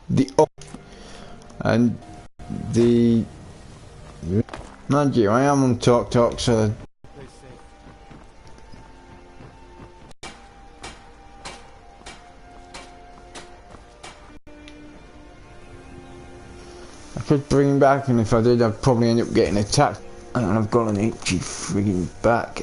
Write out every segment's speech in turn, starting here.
the and the mind you, I am on Talk, so I could bring him back, and if I did, I'd probably end up getting attacked, and I've got an itchy frigging back.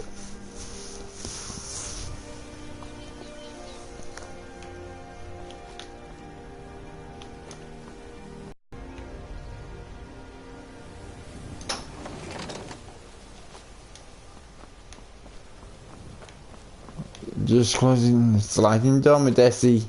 Just closing the sliding door, my Desi.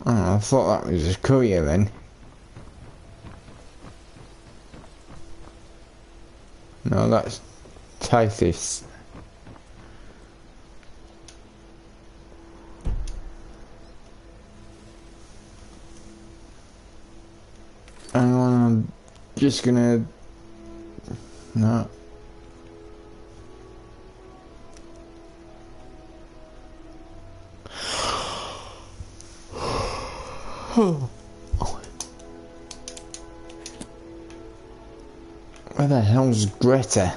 Oh, I thought that was a courier then. No, that's Typhus. Hang on, I'm just gonna... No. Where the hell's Greta?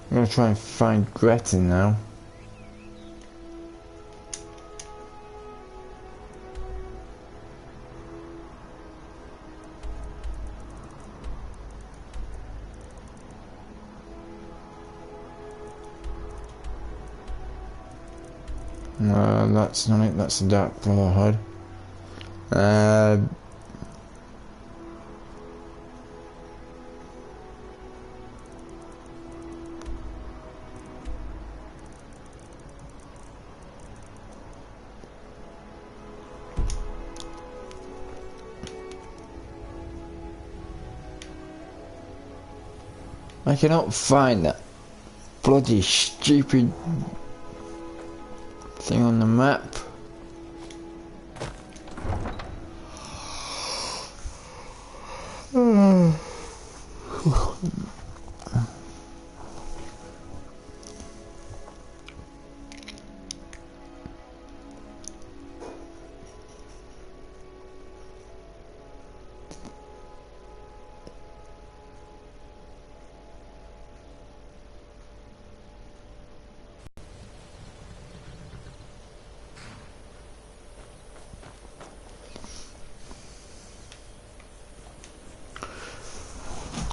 I'm gonna try and find Greta now. No, that's not it, that's the Dark Brotherhood. I cannot find that bloody stupid thing on the map.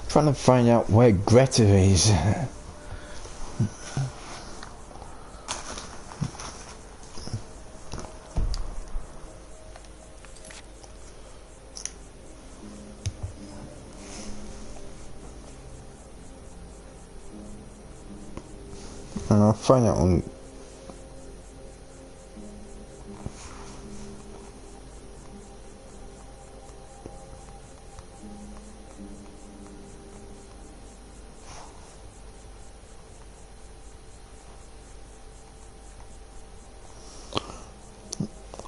Trying to find out where Greta is. And I'll find out on...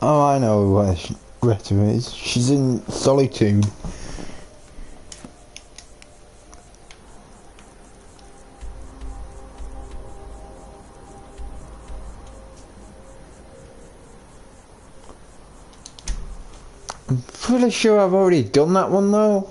Oh, I know where Greta is. She's in Solitude. I'm pretty sure I've already done that one though.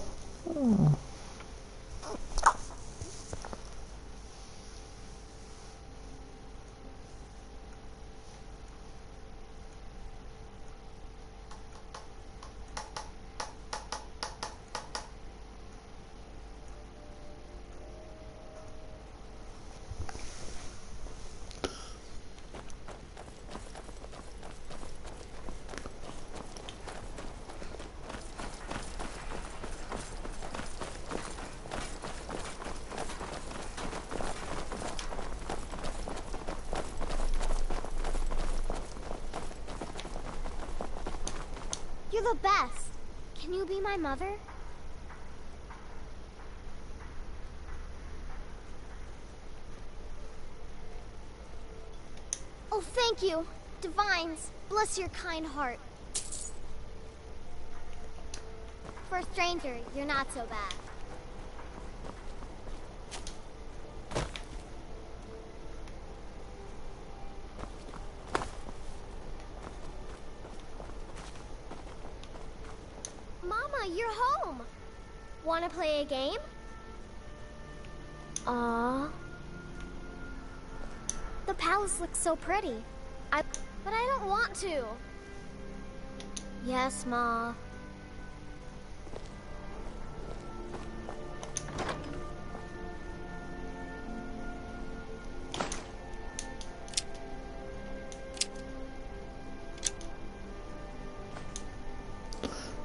You're the best. Can you be my mother? Oh, thank you. Divines, bless your kind heart. For a stranger, you're not so bad. Mama, you're home. Wanna play a game? Aww. The palace looks so pretty. But I don't want to. Yes, Ma.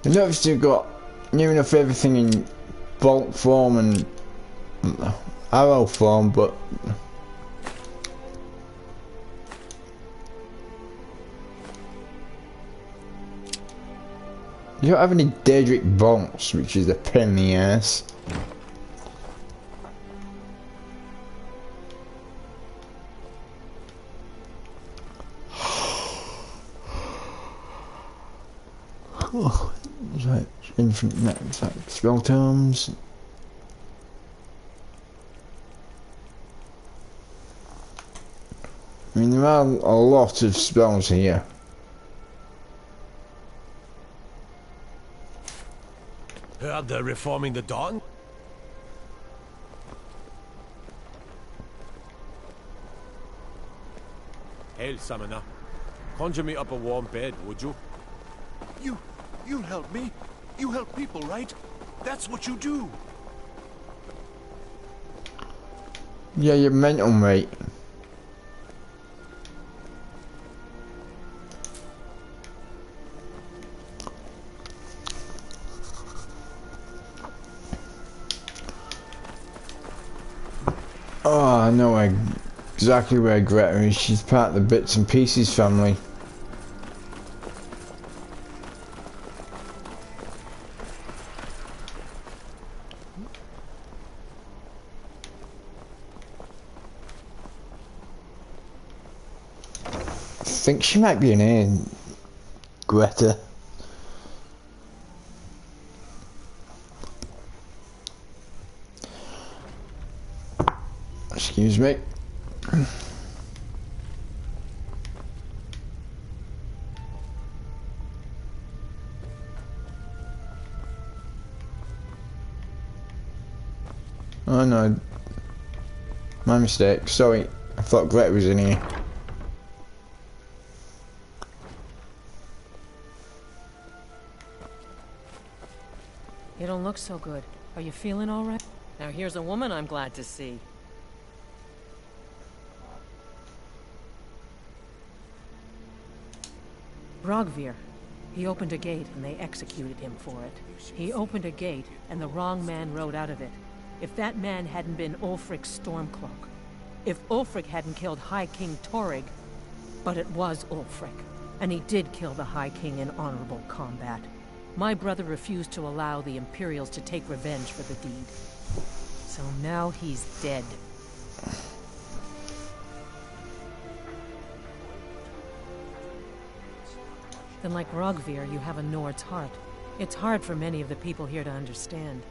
I noticed you've got near enough everything in bolt form and arrow form, but you don't have any Daedric bolts, which is a pain in the ass. Oh, right, infinite net attack spell terms. I mean, there are a lot of spells here. Heard they're reforming the Dawn? Hail, Summoner. Conjure me up a warm bed, would you? You'll help me. You help people, right? That's what you do. Yeah, you're mental, mate. Oh, I know exactly where Greta is. She's part of the Bits and Pieces family. I think she might be an A, Greta. Excuse me. Oh no, my mistake. Sorry, I thought Greta was in here. You don't look so good. Are you feeling all right? Now here's a woman I'm glad to see. Rogvir. He opened a gate and they executed him for it. He opened a gate and the wrong man rode out of it. If that man hadn't been Ulfric's Stormcloak. If Ulfric hadn't killed High King Torrig. But it was Ulfric. And he did kill the High King in honorable combat. My brother refused to allow the Imperials to take revenge for the deed. So now he's dead. Then like Rogvir, you have a Nord's heart. It's hard for many of the people here to understand.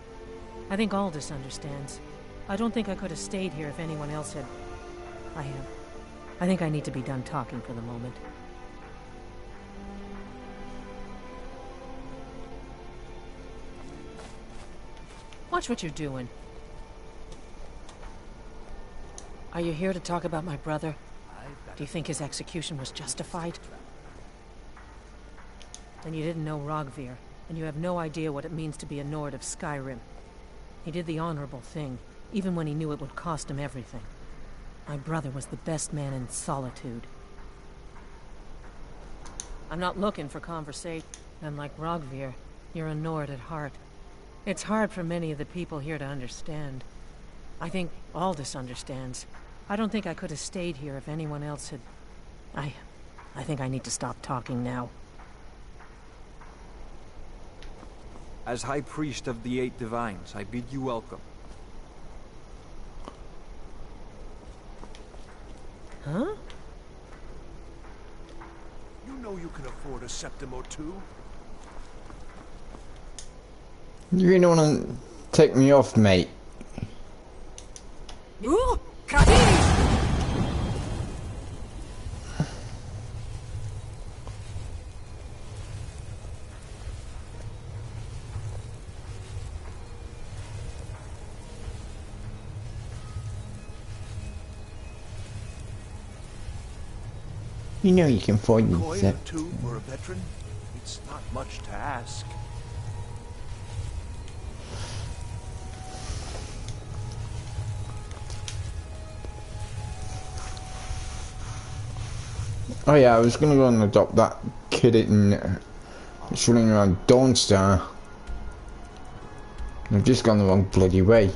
I think Aldous understands. I don't think I could have stayed here if anyone else had... I have. I think I need to be done talking for the moment. Watch what you're doing. Are you here to talk about my brother? Do you think his execution was justified? Then you didn't know Rogvir, and you have no idea what it means to be a Nord of Skyrim. He did the honorable thing, even when he knew it would cost him everything. My brother was the best man in Solitude. I'm not looking for conversation, and like Rogvir, you're a Nord at heart. It's hard for many of the people here to understand. I think Aldous understands. I don't think I could have stayed here if anyone else had... I think I need to stop talking now. As High Priest of the Eight Divines, I bid you welcome. Huh? You know you can afford a septim or two. You really want to take me off, mate? Ooh, Kadi! You know you can find me, Coin or Zep. two for a veteran? It's not much to ask. Oh yeah, I was gonna go and adopt that kid it's running around Dawnstar. I've just gone the wrong bloody way.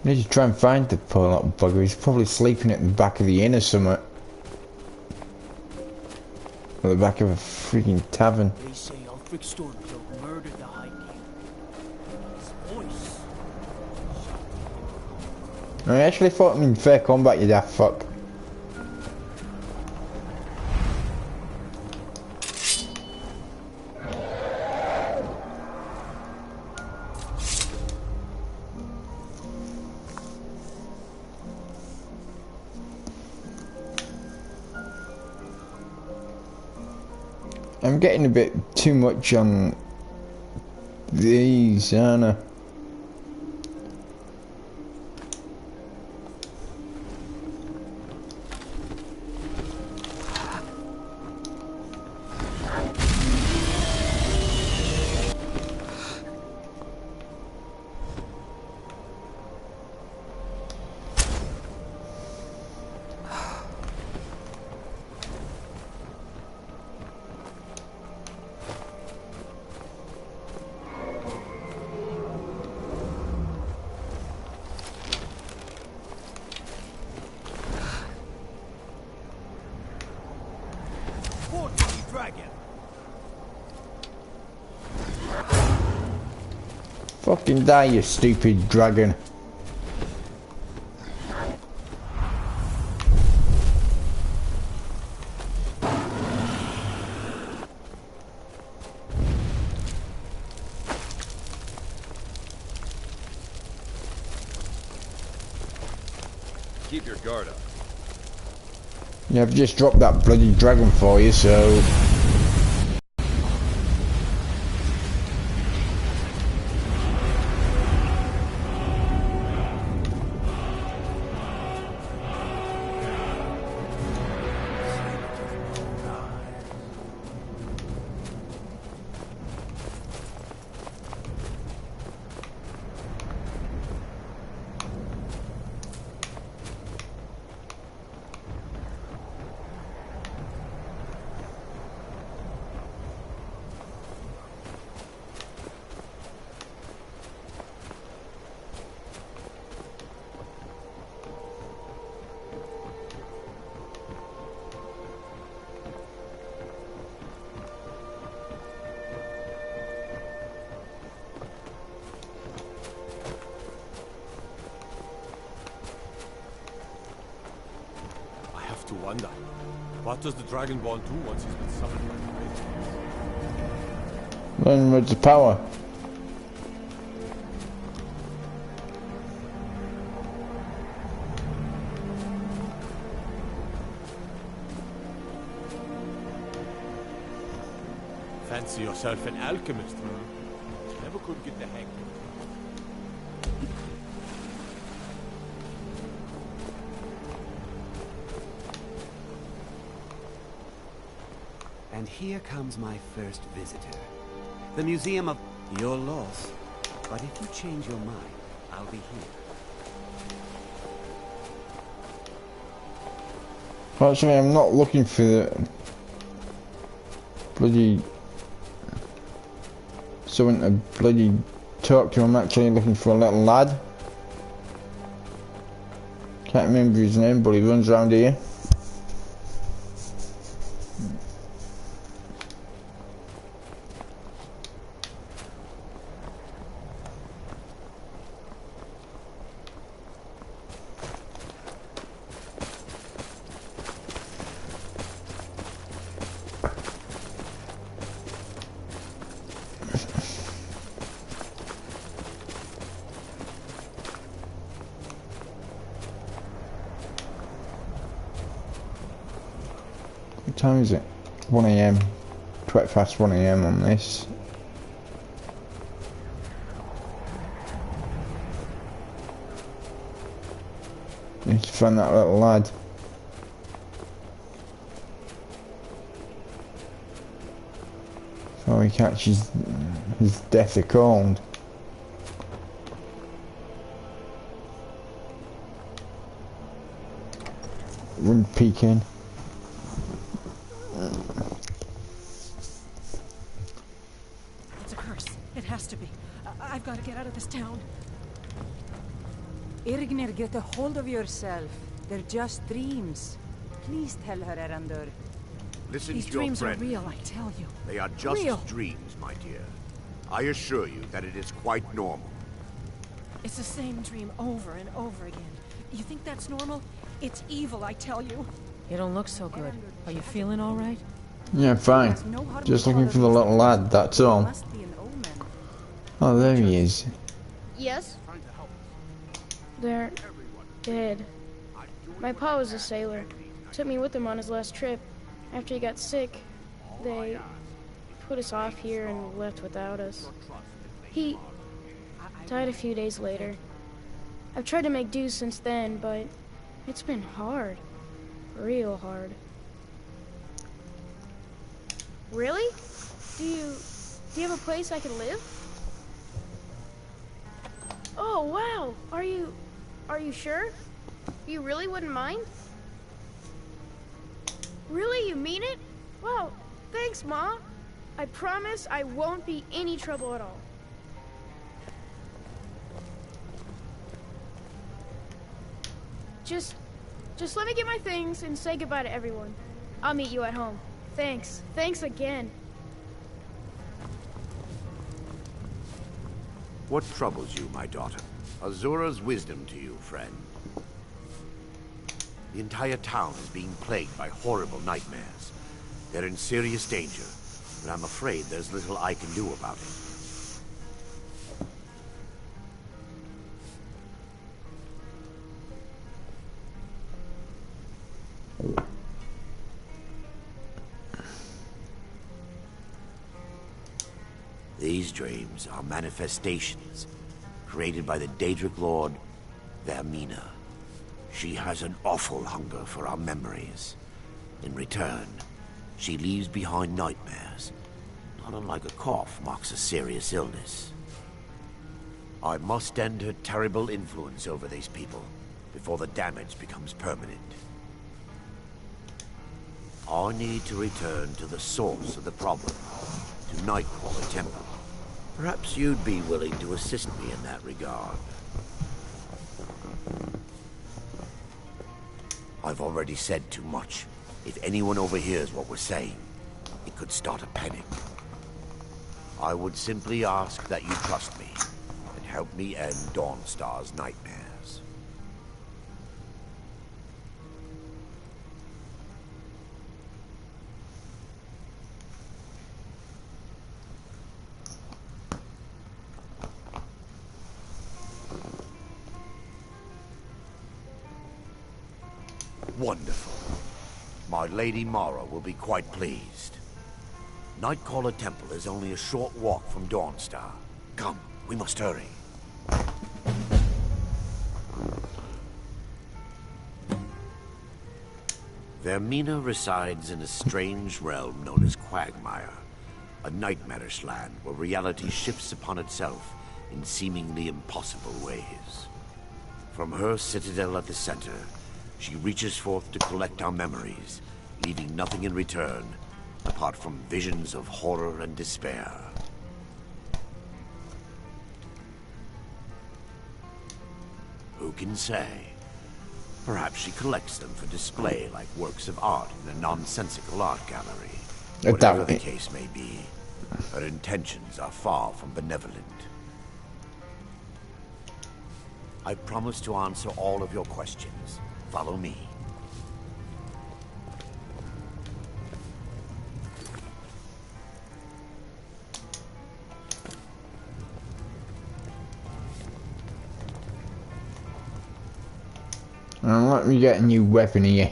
Need to try and find the poor little bugger. He's probably sleeping at the back of the inn or something. Or the back of a freaking tavern. They say Ulfric Stormcloak murdered the High King. His voice. I actually fought him in fair combat, you daft fuck. I'm getting a bit too much on these, aren't I? Fucking die, you stupid dragon. Keep your guard up. Yeah, I've just dropped that bloody dragon for you, so... Wonder, what does the Dragonborn do once he's been summoned by the great? Then where's the power? Fancy yourself an alchemist, huh? Never could get the hang of it. And here comes my first visitor. The Museum of... Your loss. But if you change your mind, I'll be here. Actually, I'm not looking for the bloody someone to bloody talk to. I'm actually looking for a little lad. Can't remember his name, but he runs around here. What time is it? 1 AM. 20 past 1 AM on this. Need to find that little lad. Before he catches his death of cold. Run peek in. It's a curse. It has to be. I've got to get out of this town. Irgnir, get a hold of yourself. They're just dreams. Please tell her, Erandur. Listen These to your dreams are friend. real, I tell you. They are just Real. dreams, my dear. I assure you that it is quite normal. It's the same dream over and over again. You think that's normal? It's evil, I tell you. You don't look so good. Are you feeling all right? Yeah, fine. Just looking for the little lad, that's all. Must be an omen. Oh, there he is. Yes? They're dead. My pa was a sailor. Took me with him on his last trip. After he got sick, they put us off here and left without us. He died a few days later. I've tried to make do since then, but it's been hard. Real hard. Really? Do you have a place I could live? Oh, wow. Are you sure? You really wouldn't mind? Really? You mean it? Wow. Thanks, Ma. I promise I won't be any trouble at all. Just let me get my things and say goodbye to everyone. I'll meet you at home. Thanks. Thanks again. What troubles you, my daughter? Azura's wisdom to you, friend. The entire town is being plagued by horrible nightmares. They're in serious danger, but I'm afraid there's little I can do about it. These dreams are manifestations created by the Daedric Lord, Vermina. She has an awful hunger for our memories. In return, she leaves behind nightmares. Not unlike a cough marks a serious illness. I must end her terrible influence over these people before the damage becomes permanent. I need to return to the source of the problem, to Nightcaller Temple. Perhaps you'd be willing to assist me in that regard. I've already said too much. If anyone overhears what we're saying, it could start a panic. I would simply ask that you trust me and help me end Dawnstar's nightmares. Wonderful. My Lady Mara will be quite pleased. Nightcaller Temple is only a short walk from Dawnstar. Come, we must hurry. Vermina resides in a strange realm known as Quagmire. A nightmarish land where reality shifts upon itself in seemingly impossible ways. From her citadel at the center, she reaches forth to collect our memories, leaving nothing in return apart from visions of horror and despair. Who can say? Perhaps she collects them for display like works of art in a nonsensical art gallery. Whatever the case may be, her intentions are far from benevolent. I promise to answer all of your questions. Follow me. Let me get a new weapon here.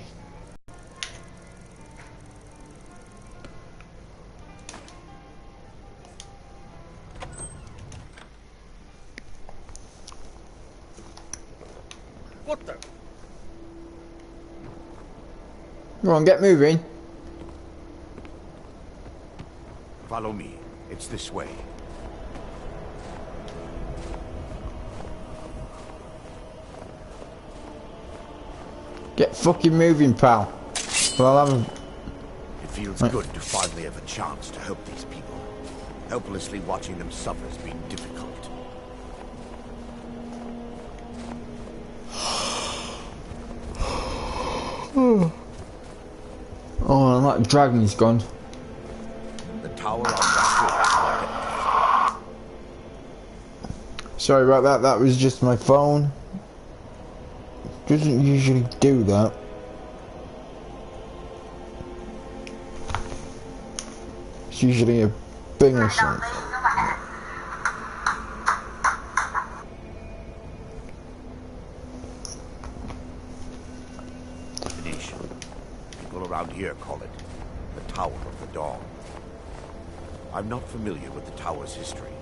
What the? Go on, get moving. Follow me. It's this way. Get fucking moving, pal. Well, I'll have It feels good to finally have a chance to help these people. Helplessly watching them suffer has been difficult. Oh, that dragon's gone. The tower on that Sorry about that, that was just my phone. Doesn't usually do that. It's usually a bing or something. People around here call it the Tower of the Dawn. I'm not familiar with the tower's history,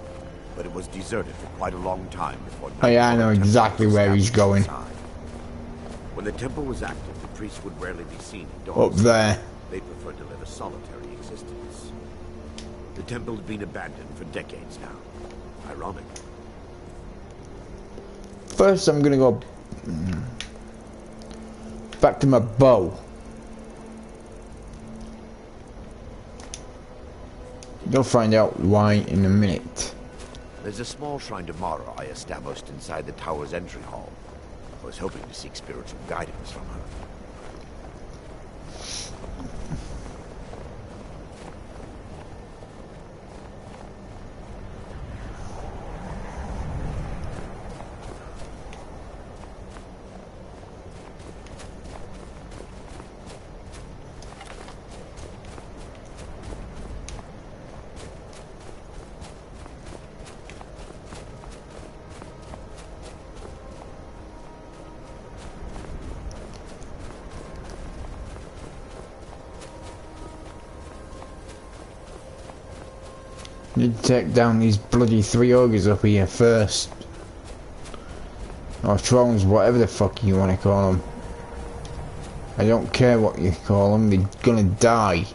but it was deserted for quite a long time before... Oh yeah, I know exactly where he's going. When the temple was active, the priests would rarely be seen indoors. Up there. They preferred to live a solitary existence. The temple has been abandoned for decades now. Ironic. First, I'm gonna go back to my bow. You'll find out why in a minute. There's a small shrine to Mara I established inside the tower's entry hall. I was hoping to seek spiritual guidance from her. Need to take down these bloody 3 ogres up here first. Or thrones, whatever the fuck you want to call them. I don't care what you call them, they're gonna die.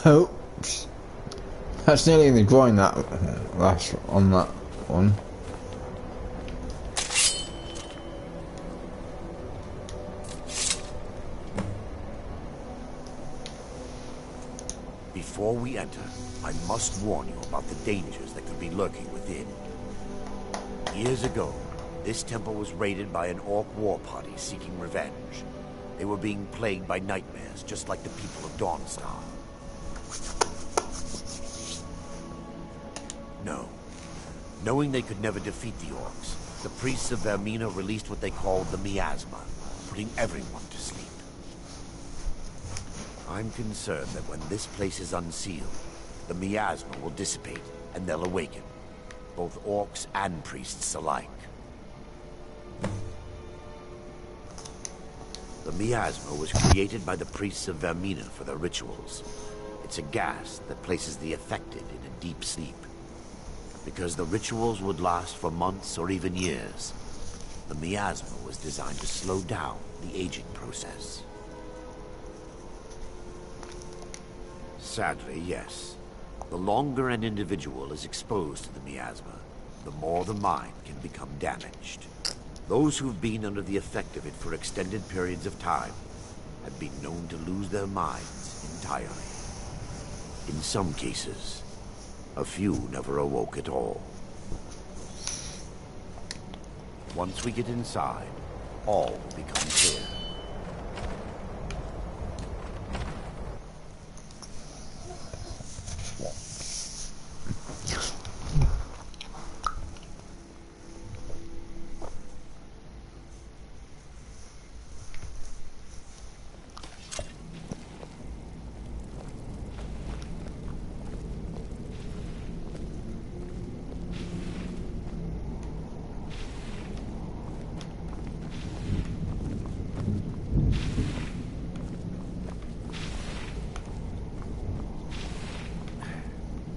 Oops. That's nearly in the groin, that last on that one. Before we enter, I must warn you about the dangers that could be lurking within. Years ago, this temple was raided by an orc war party seeking revenge. They were being plagued by nightmares, just like the people of Dawnstar. No. Knowing they could never defeat the orcs, the priests of Vermina released what they called the miasma, putting everyone to sleep. I'm concerned that when this place is unsealed, the miasma will dissipate and they'll awaken, both orcs and priests alike. The miasma was created by the priests of Vermina for their rituals. It's a gas that places the affected in a deep sleep. Because the rituals would last for months or even years, the miasma was designed to slow down the aging process. Sadly, yes. The longer an individual is exposed to the miasma, the more the mind can become damaged. Those who've been under the effect of it for extended periods of time have been known to lose their minds entirely. In some cases, a few never awoke at all. Once we get inside, all will become clear.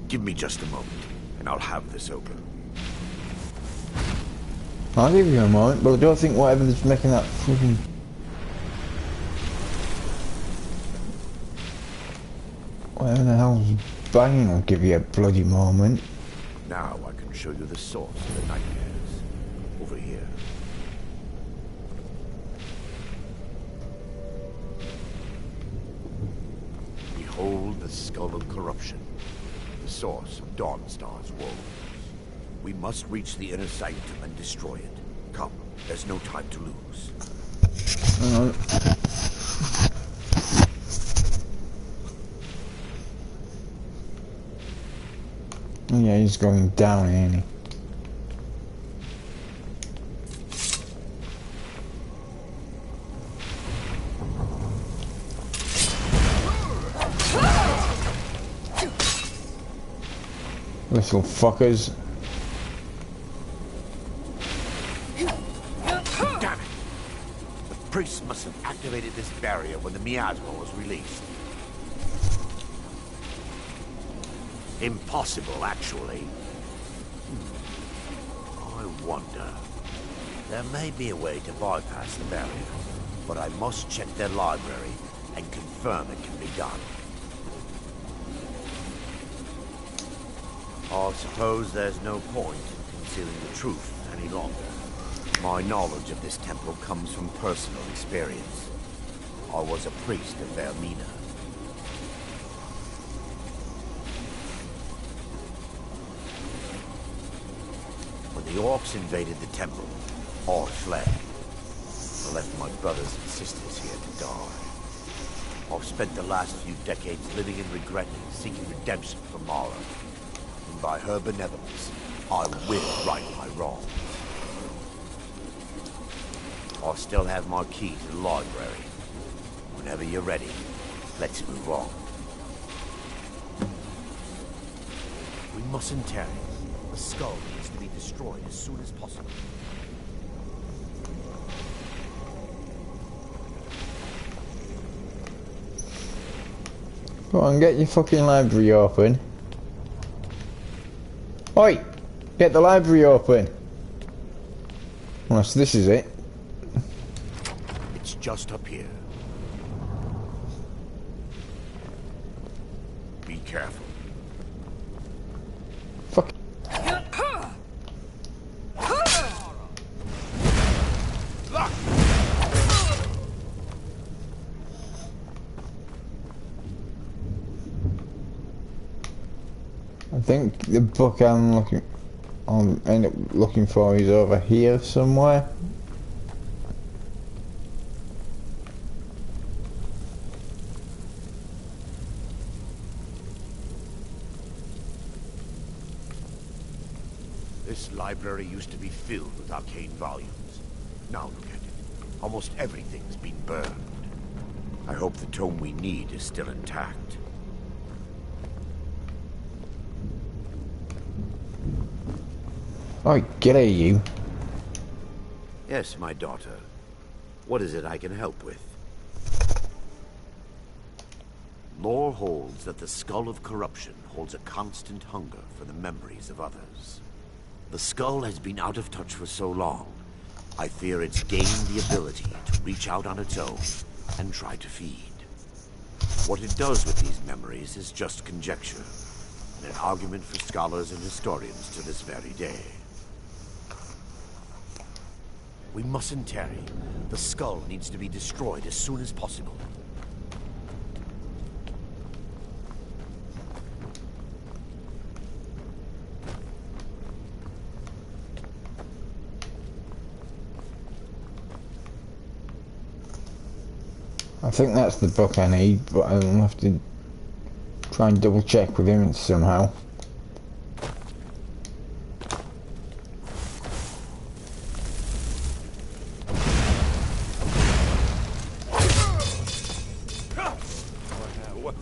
Give me just a moment, and I'll have this open. I'll give you a moment, but I don't think whatever's making that fucking... Whatever the hell's banging will give you a bloody moment. Now I can show you the source of the nightmares. Over here. Behold the skull of corruption. The source of Dawnstar's woes. We must reach the inner sanctum and destroy it. Come, there's no time to lose. Yeah, he's going down, ain't he? Little fuckers. Damn it! The priests must have activated this barrier when the miasma was released. Impossible, actually. I wonder. There may be a way to bypass the barrier, but I must check their library and confirm it can be done. I suppose there's no point in concealing the truth any longer. My knowledge of this temple comes from personal experience. I was a priest of Vermina. When the orcs invaded the temple, I fled. I left my brothers and sisters here to die. I've spent the last few decades living in regret and seeking redemption from Mara. And by her benevolence, I will right my wrong. I still have my key to the library. Whenever you're ready, let's move on. We mustn't tarry. The skull needs to be destroyed as soon as possible. Go on, get your fucking library open. Oi! Get the library open. Well, so this is it. It's just up here. Be careful. Fuck. think the book I'll end up looking for is over here somewhere. This library used to be filled with arcane volumes. Now look at it. Almost everything's been burned. I hope the tome we need is still intact. Oh, g'day you. Yes, my daughter. What is it I can help with? Lore holds that the Skull of Corruption holds a constant hunger for the memories of others. The skull has been out of touch for so long, I fear it's gained the ability to reach out on its own and try to feed. What it does with these memories is just conjecture, and an argument for scholars and historians to this very day. We mustn't tarry. The skull needs to be destroyed as soon as possible. I think that's the book I need, but I'll have to try and double check with him somehow.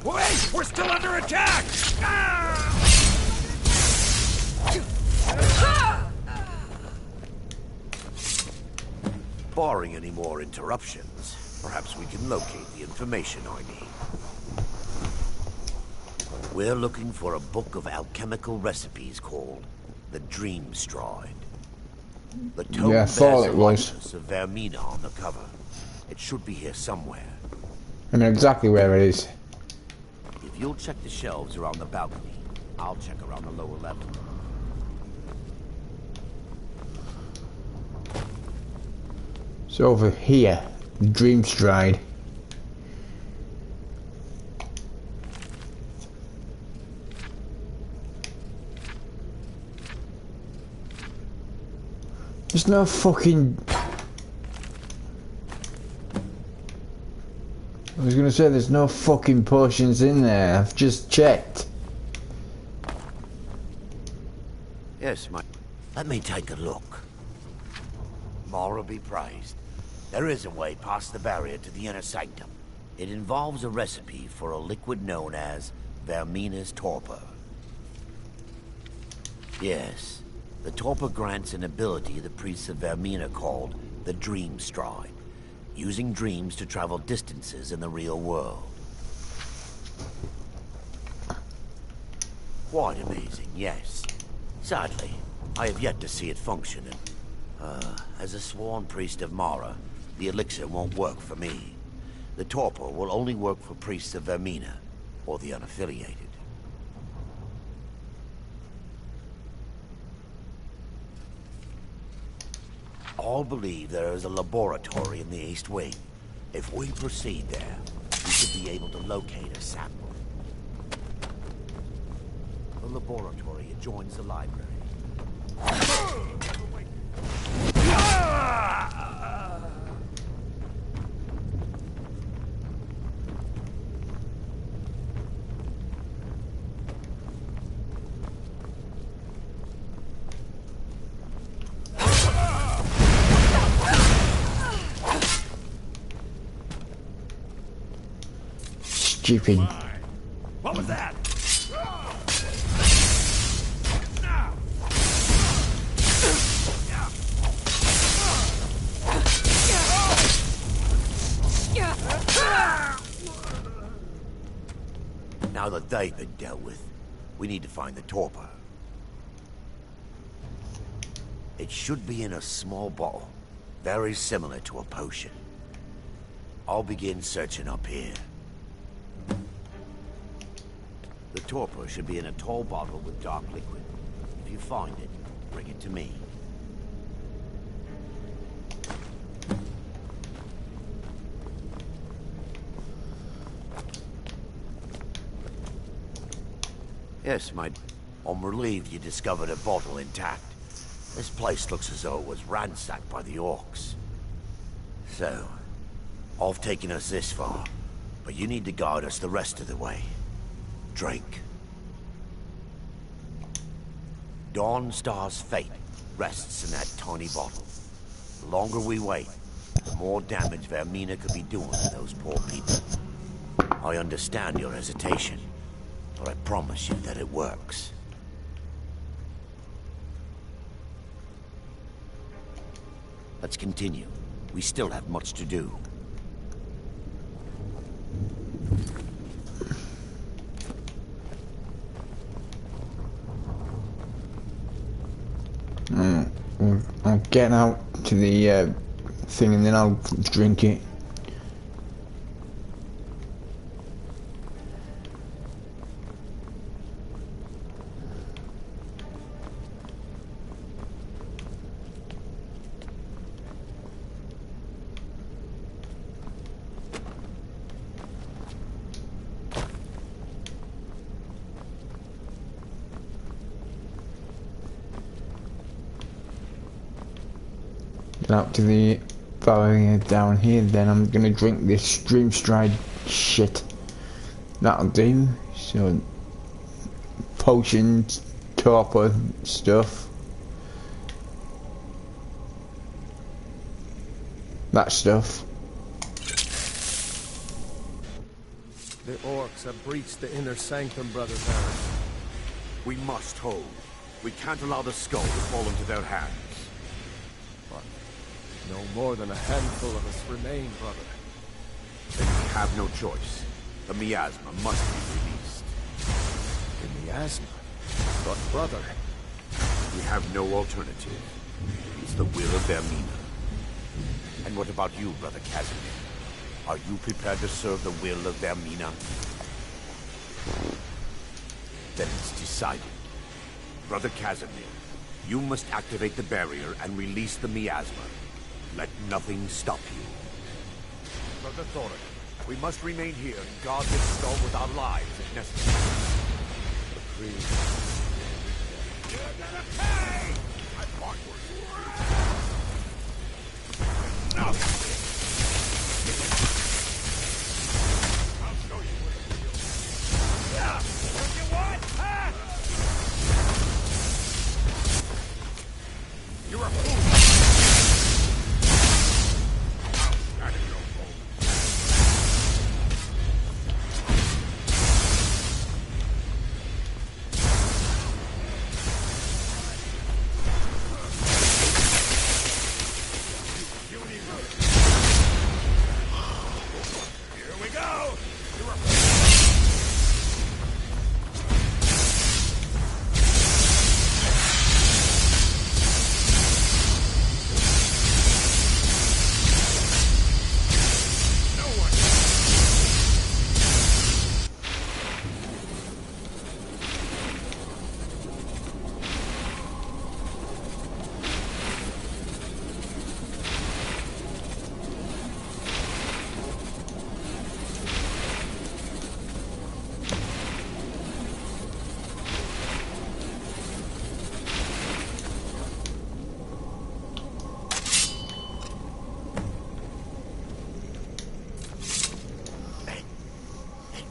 Wait! We're still under attack! Barring any more interruptions, perhaps we can locate the information I need. We're looking for a book of alchemical recipes called the Dream Stride. The tome Yeah, I thought bears it a was. likeness of Vermina on the cover. It should be here somewhere. I know exactly where it is. If you'll check the shelves around the balcony, I'll check around the lower level. It's over here, the Dream Stride. There's no fucking... I was gonna say there's no fucking potions in there. I've just checked. Yes, let me take a look. Mara be praised. There is a way past the barrier to the inner sanctum. It involves a recipe for a liquid known as Vermina's torpor. Yes, the torpor grants an ability the priests of Vermina called the Dream Stride, using dreams to travel distances in the real world. Quite amazing, yes. Sadly, I have yet to see it function, and, as a sworn priest of Mara, the elixir won't work for me. The torpor will only work for priests of Vermina, or the unaffiliated. All believe there is a laboratory in the East Wing. If we proceed there, we should be able to locate a sample. The laboratory adjoins the library. Stupid. What was that? Now that they've been dealt with, we need to find the torpor. It should be in a small bottle, very similar to a potion. I'll begin searching up here. The torpor should be in a tall bottle with dark liquid. If you find it, bring it to me. Yes, I'm relieved you discovered a bottle intact. This place looks as though it was ransacked by the orcs. So, I've taken us this far, but you need to guide us the rest of the way. Drink. Dawnstar's fate rests in that tiny bottle. The longer we wait, the more damage Vermina could be doing to those poor people. I understand your hesitation, but I promise you that it works. Let's continue. We still have much to do. I'll get out to the thing and then I'll drink it. Out to the barrier down here, then I'm gonna drink this stream stride shit. That'll do. So potions, torpor stuff, that stuff. The orcs have breached the inner sanctum, Brother Baron. We must hold. We can't allow the skull to fall into their hands. No more than a handful of us remain, brother. Then we have no choice. The miasma must be released. The miasma? But, brother... We have no alternative. It's the will of Vermina. And what about you, Brother Casimir? Are you prepared to serve the will of Vermina? Then it's decided. Brother Casimir, you must activate the barrier and release the miasma. Let nothing stop you. Brother Thorin, we must remain here and guard this skull with our lives if necessary. Agreed. You're gonna pay! I fought for you. No! I'll show you what it feels. Yeah! What you want, huh? You're a fool!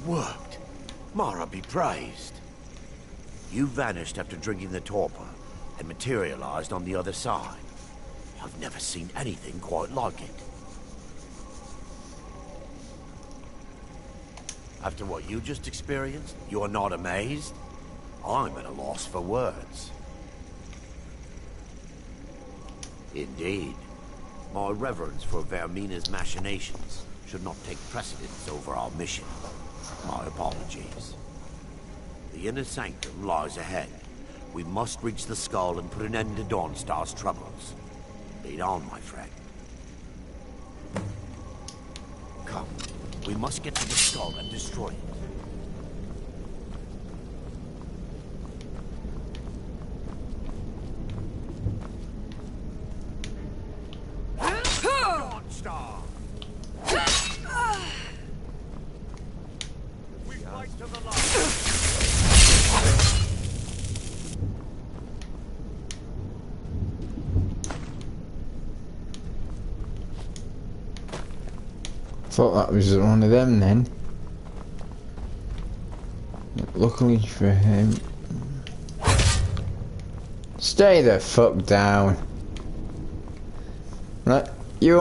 Worked. Mara be praised. You vanished after drinking the torpor and materialized on the other side. I've never seen anything quite like it. After what you just experienced, you're not amazed? I'm at a loss for words. Indeed. My reverence for Vermina's machinations should not take precedence over our mission. My apologies. The inner sanctum lies ahead. We must reach the skull and put an end to Dawnstar's troubles. Lead on, my friend. Come. We must get to the skull and destroy it. Dawnstar! We fight to the last. Thought that was one of them then. Luckily for him. Stay the fuck down. Right, you.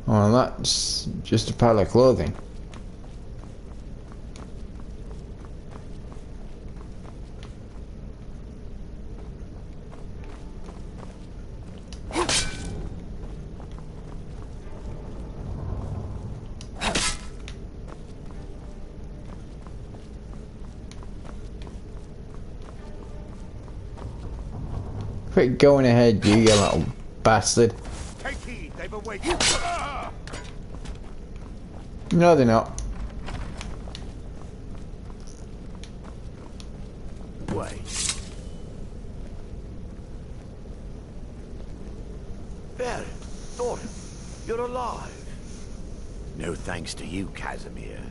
Oh, that's just a pile of clothing. Quit going ahead, you little bastard. Take heed, they've awakened. No, they're not. Wait. Baron, Thornton, you're alive. No thanks to you, Casimir.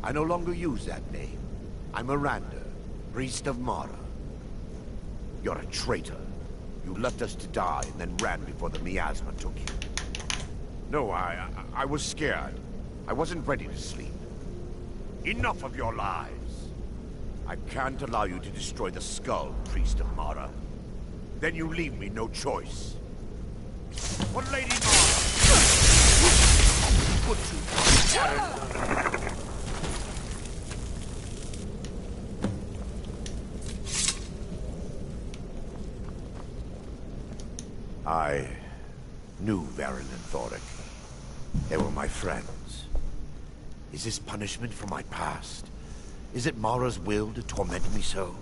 I no longer use that name. I'm Miranda, priest of Mara. You're a traitor. You left us to die and then ran before the miasma took you. No, I was scared. I wasn't ready to sleep. Enough of your lies. I can't allow you to destroy the skull, priest of Mara. Then you leave me no choice. For Lady Mara! Put you... I knew Varen and Thoric. They were my friends. Is this punishment for my past? Is it Mara's will to torment me so?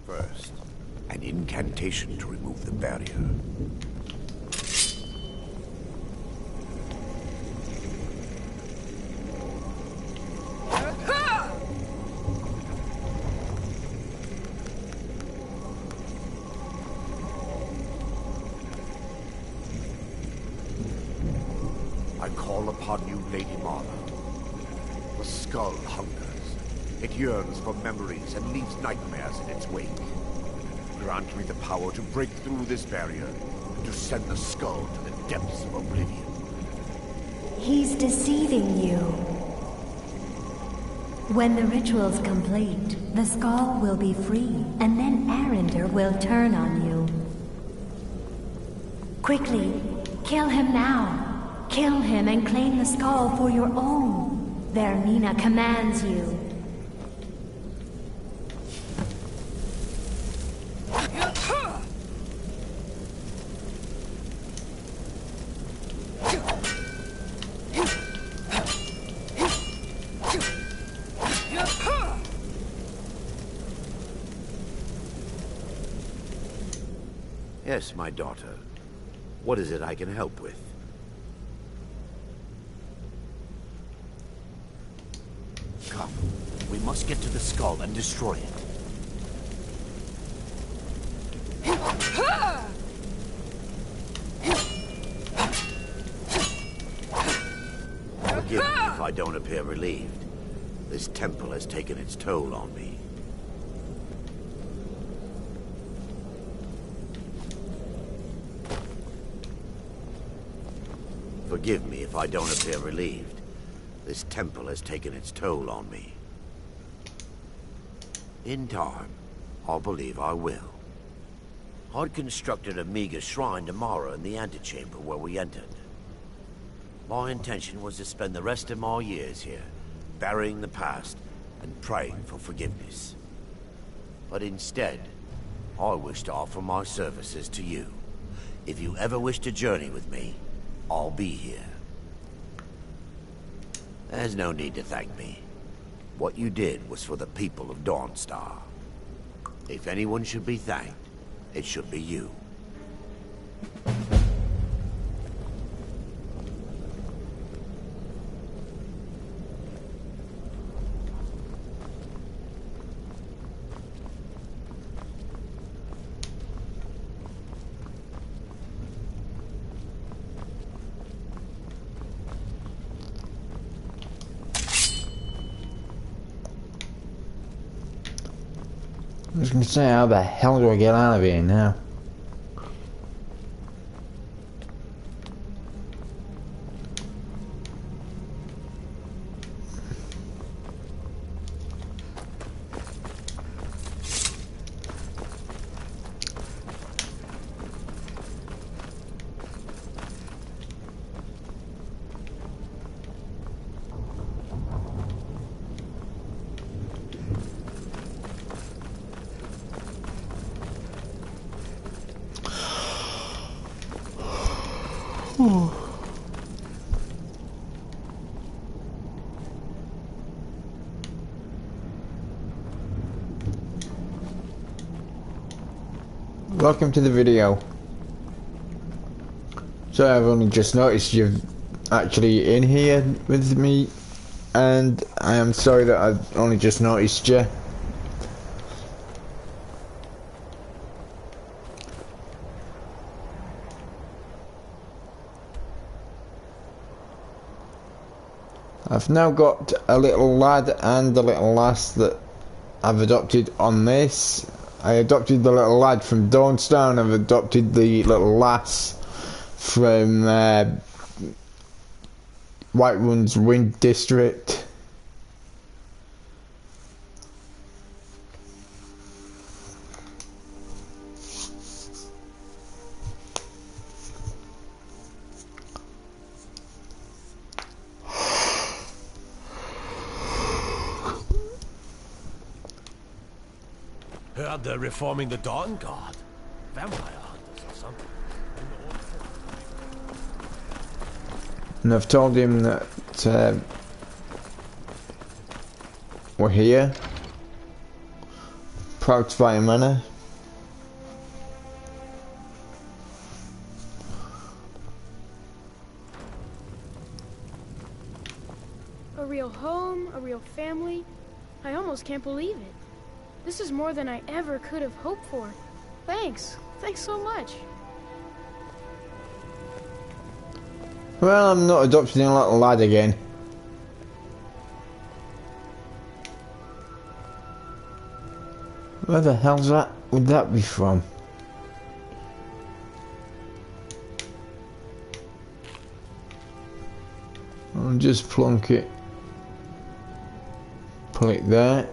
First, an incantation to remove the barrier. I call upon you, Lady Mara. The skull hungers. It yearns for memories and leaves nightmares in its wake. Grant me the power to break through this barrier and to send the skull to the depths of oblivion. He's deceiving you. When the ritual's complete, the skull will be free, and then Arender will turn on you. Quickly, kill him now. Kill him and claim the skull for your own. Vermina commands you. Yes, my daughter. What is it I can help with? Come. We must get to the skull and destroy it. Forgive me if I don't appear relieved. This temple has taken its toll on me. Forgive me if I don't appear relieved. This temple has taken its toll on me. In time, I'll believe I will. I'd constructed a meager shrine to Mara in the antechamber where we entered. My intention was to spend the rest of my years here, burying the past and praying for forgiveness. But instead, I wish to offer my services to you. If you ever wish to journey with me, I'll be here. There's no need to thank me. What you did was for the people of Dawnstar. If anyone should be thanked, it should be you. I was gonna say, how the hell do I get out of here now? Welcome to the video. So I've only just noticed you're actually in here with me, and I am sorry that I've only just noticed you. I've now got a little lad and a little lass that I've adopted on this. I adopted the little lad from Dawnstone. I've adopted the little lass from Whiterun's Wind District. Heard they're reforming the Dawn Guard. Vampire hunters or something. And I've told him that we're here. Proud Spire Manor. A real home, a real family. I almost can't believe it. This is more than I ever could have hoped for. Thanks. Thanks so much. Well, I'm not adopting a little lad again. Where the hell's that? Would that be from? I'll just plonk it. Put it there.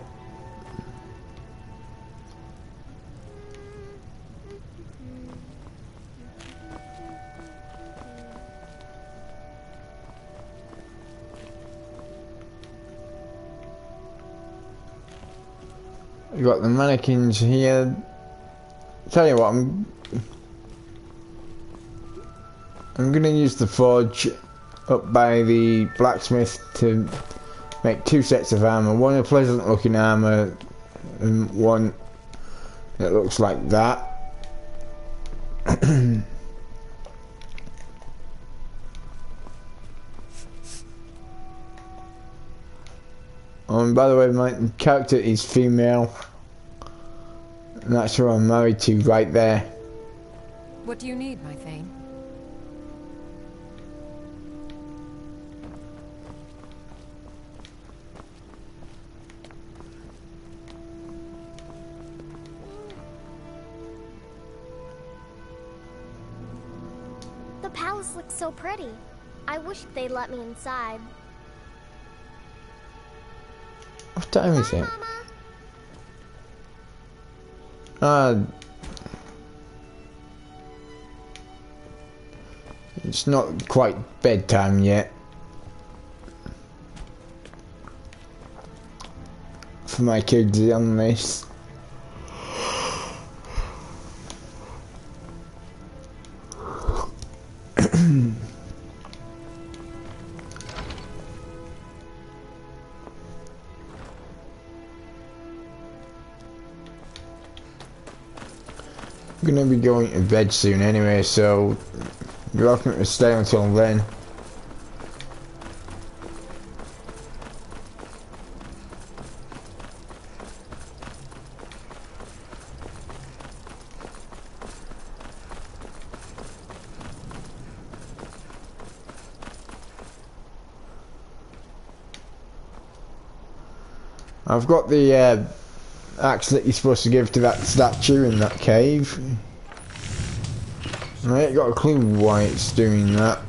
We've got the mannequins here. Tell you what, I'm gonna use the forge up by the blacksmith to make 2 sets of armor. One a pleasant looking armor and one that looks like that. And by the way, my character is female. And that's who I'm married to right there. What do you need, my Thane? The palace looks so pretty. I wish they'd let me inside. What time is it? It's not quite bedtime yet. For my kids on this. I'm gonna be going to bed soon anyway, so you're welcome to stay until then. I've got the axe that you're supposed to give to that statue in that cave. I ain't got a clue why it's doing that.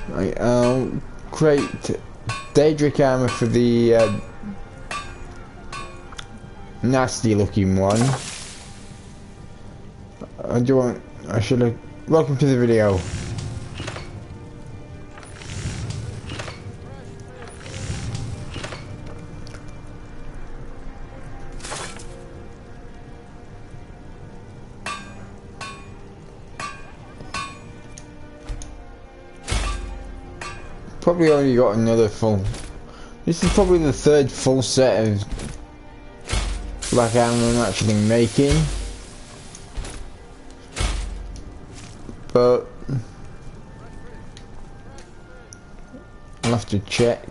Right, I'll create Daedric armor for the nasty looking one. I should have. Welcome to the video. Probably already got another full. This is probably the third full set of black armor I'm actually making. But I'll have to check.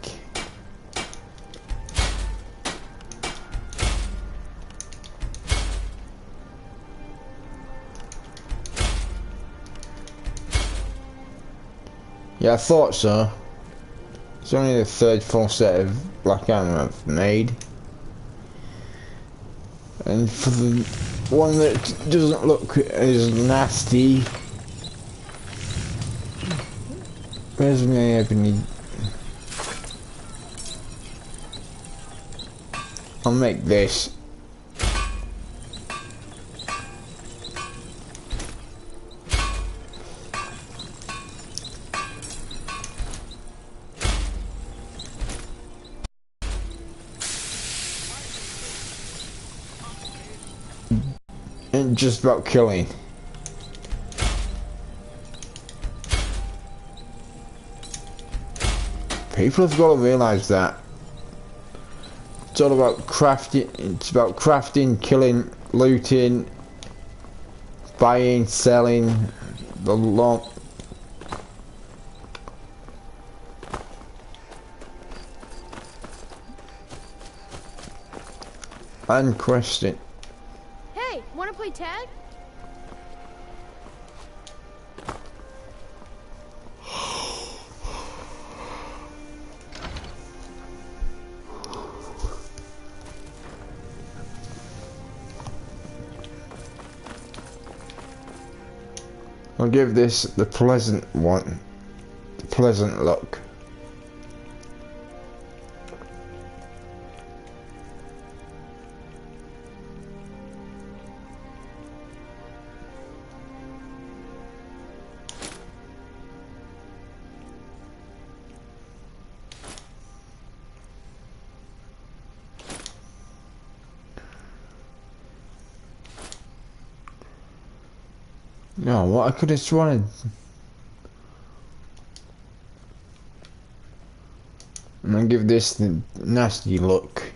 Yeah, I thought so. It's only the third full set of black armor I've made. And for the one that doesn't look as nasty, where's my ebony? I'll make this. And just about killing. People have got to realise that. It's all about crafting, it's about crafting, killing, looting, buying, selling, the lot. And questing. Hey, wanna play tag? I'll give this the pleasant one, the pleasant look. No, what I could have sworn. I'm gonna give this the nasty look.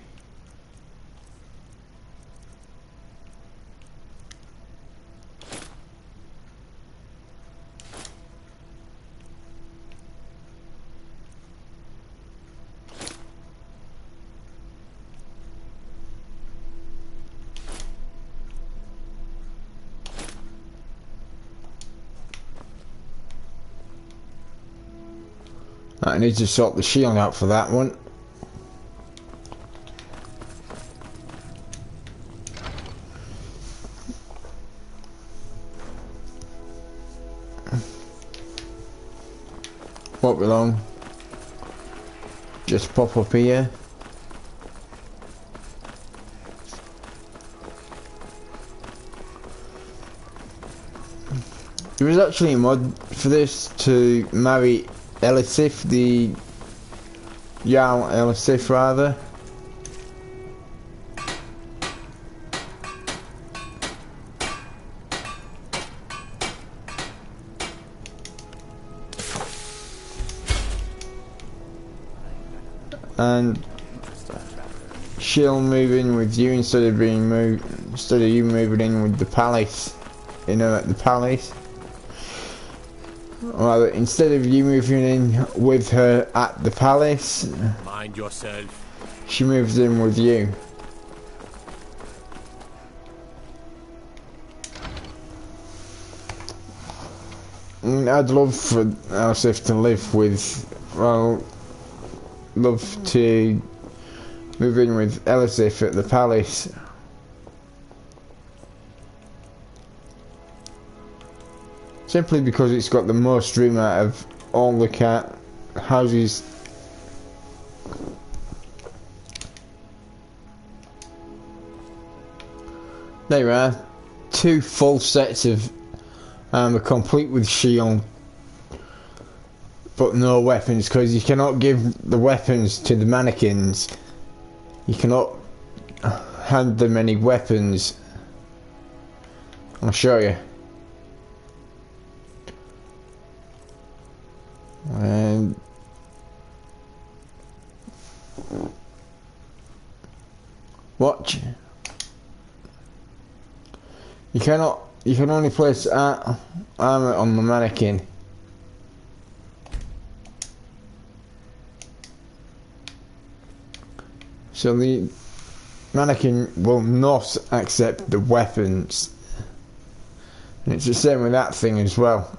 I need to sort the shield out for that one. Won't be long. Just pop up here. There was actually a mod for this to marry Elisif, the Jarl Elisif rather. And she'll move in with you instead of you moving in with the palace. You know, at the palace. Well, instead of you moving in with her at the palace, Mind yourself. she moves in with you. I'd love for Elsif to live with, well, love to move in with Elsif at the palace. Simply because it's got the most room out of all the houses. There you are, 2 full sets of armor complete with shield, but no weapons, because you cannot give the weapons to the mannequins. You cannot hand them any weapons. I'll show you. And watch. You can only place armor on the mannequin. So the mannequin will not accept the weapons. And it's the same with that thing as well.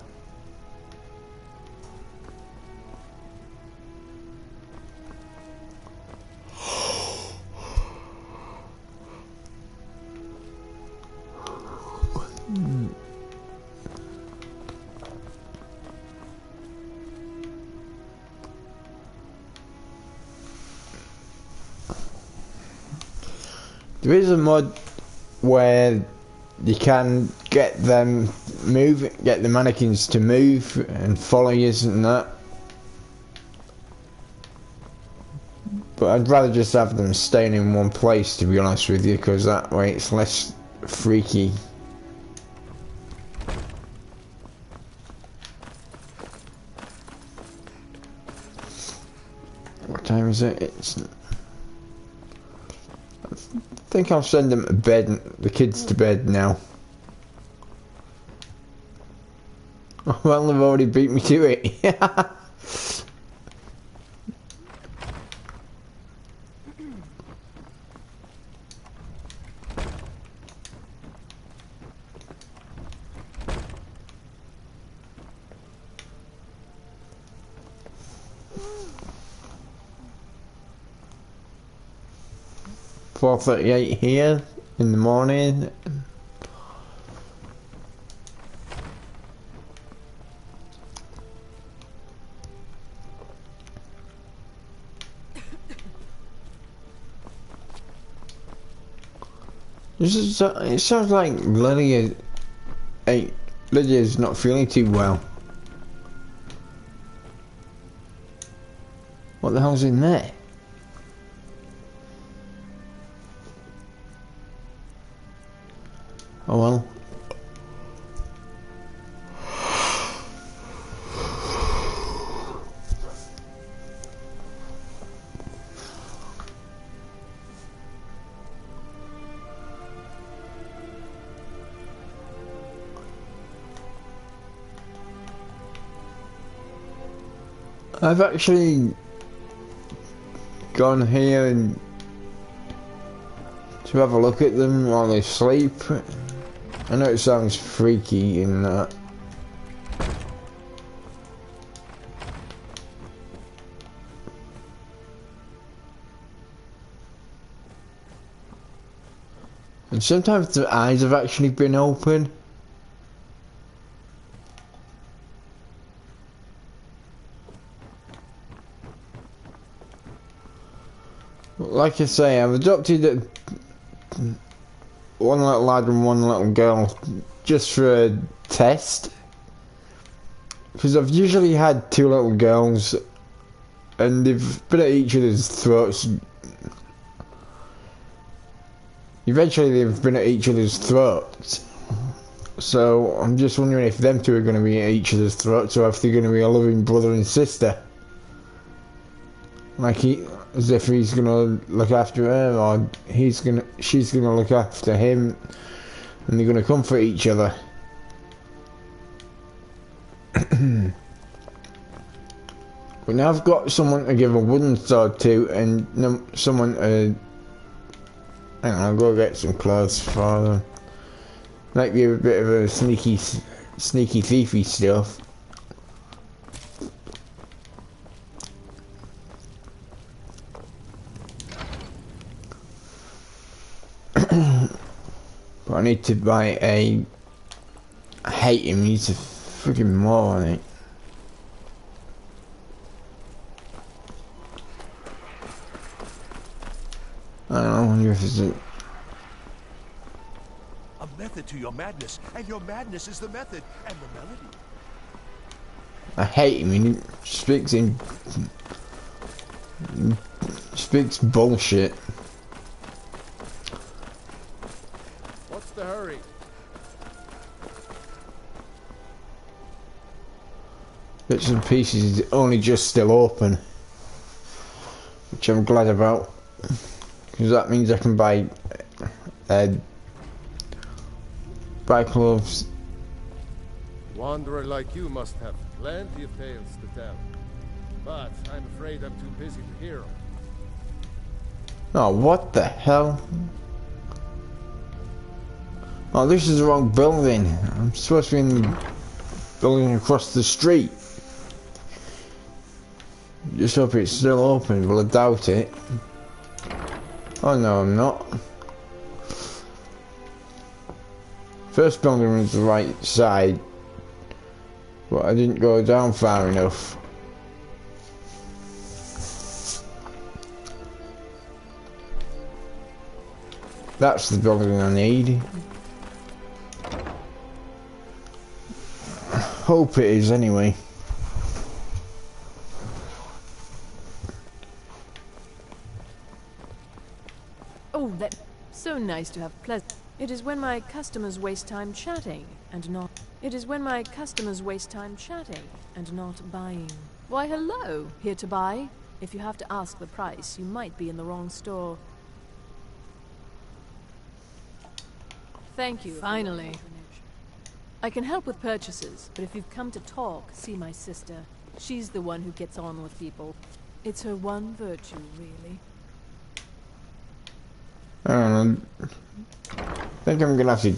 There is a mod where you can get them get the mannequins to move and follow you and that. But I'd rather just have them staying in one place, to be honest with you, because that way it's less freaky. What time is it? I think I'll send them to bed, the kids to bed now. Well, they've already beat me to it. 4:38 here in the morning. It sounds like Lydia's not feeling too well. What the hell's in there? Oh well. I've actually gone here and to have a look at them while they sleep. I know it sounds freaky in that. And sometimes their eyes have actually been open. Like I say, I've adopted one little lad and one little girl just for a test, because I've usually had 2 little girls and they've been at each other's throats. Eventually they've been at each other's throats, so I'm just wondering if them 2 are going to be at each other's throats or if they're going to be a loving brother and sister, like as if he's gonna look after her or she's gonna look after him, and they're gonna comfort each other. But now I've got someone to give a wooden sword to, and someone to... Hang on, I'll go get some clothes for them. Might be a bit of a sneaky thiefy stuff. But I need to buy a... I hate him, he's a freaking moron. I don't know, I wonder if it's a method to your madness, and your madness is the method and the melody. I hate him, he speaks bullshit. What's the hurry? Bits and Pieces is only just still open, which I'm glad about, because that means I can buy clothes. Wanderer like you must have plenty of tales to tell, but I'm afraid I'm too busy to hear them. Oh, what the hell? Oh, this is the wrong building. I'm supposed to be in the building across the street. Just hope it's still open, but I doubt it. Oh no, I'm not. First building was the right side, but I didn't go down far enough. That's the building I need. Hope it is anyway. Oh, that's so nice to have pleasant. It is when my customers waste time chatting and not. It is when my customers waste time chatting and not buying. Why, hello. Here to buy? If you have to ask the price, you might be in the wrong store. Thank you. Finally. I can help with purchases, but if you've come to talk, see my sister. She's the one who gets on with people. It's her one virtue, really. I don't know. I think I'm gonna have to,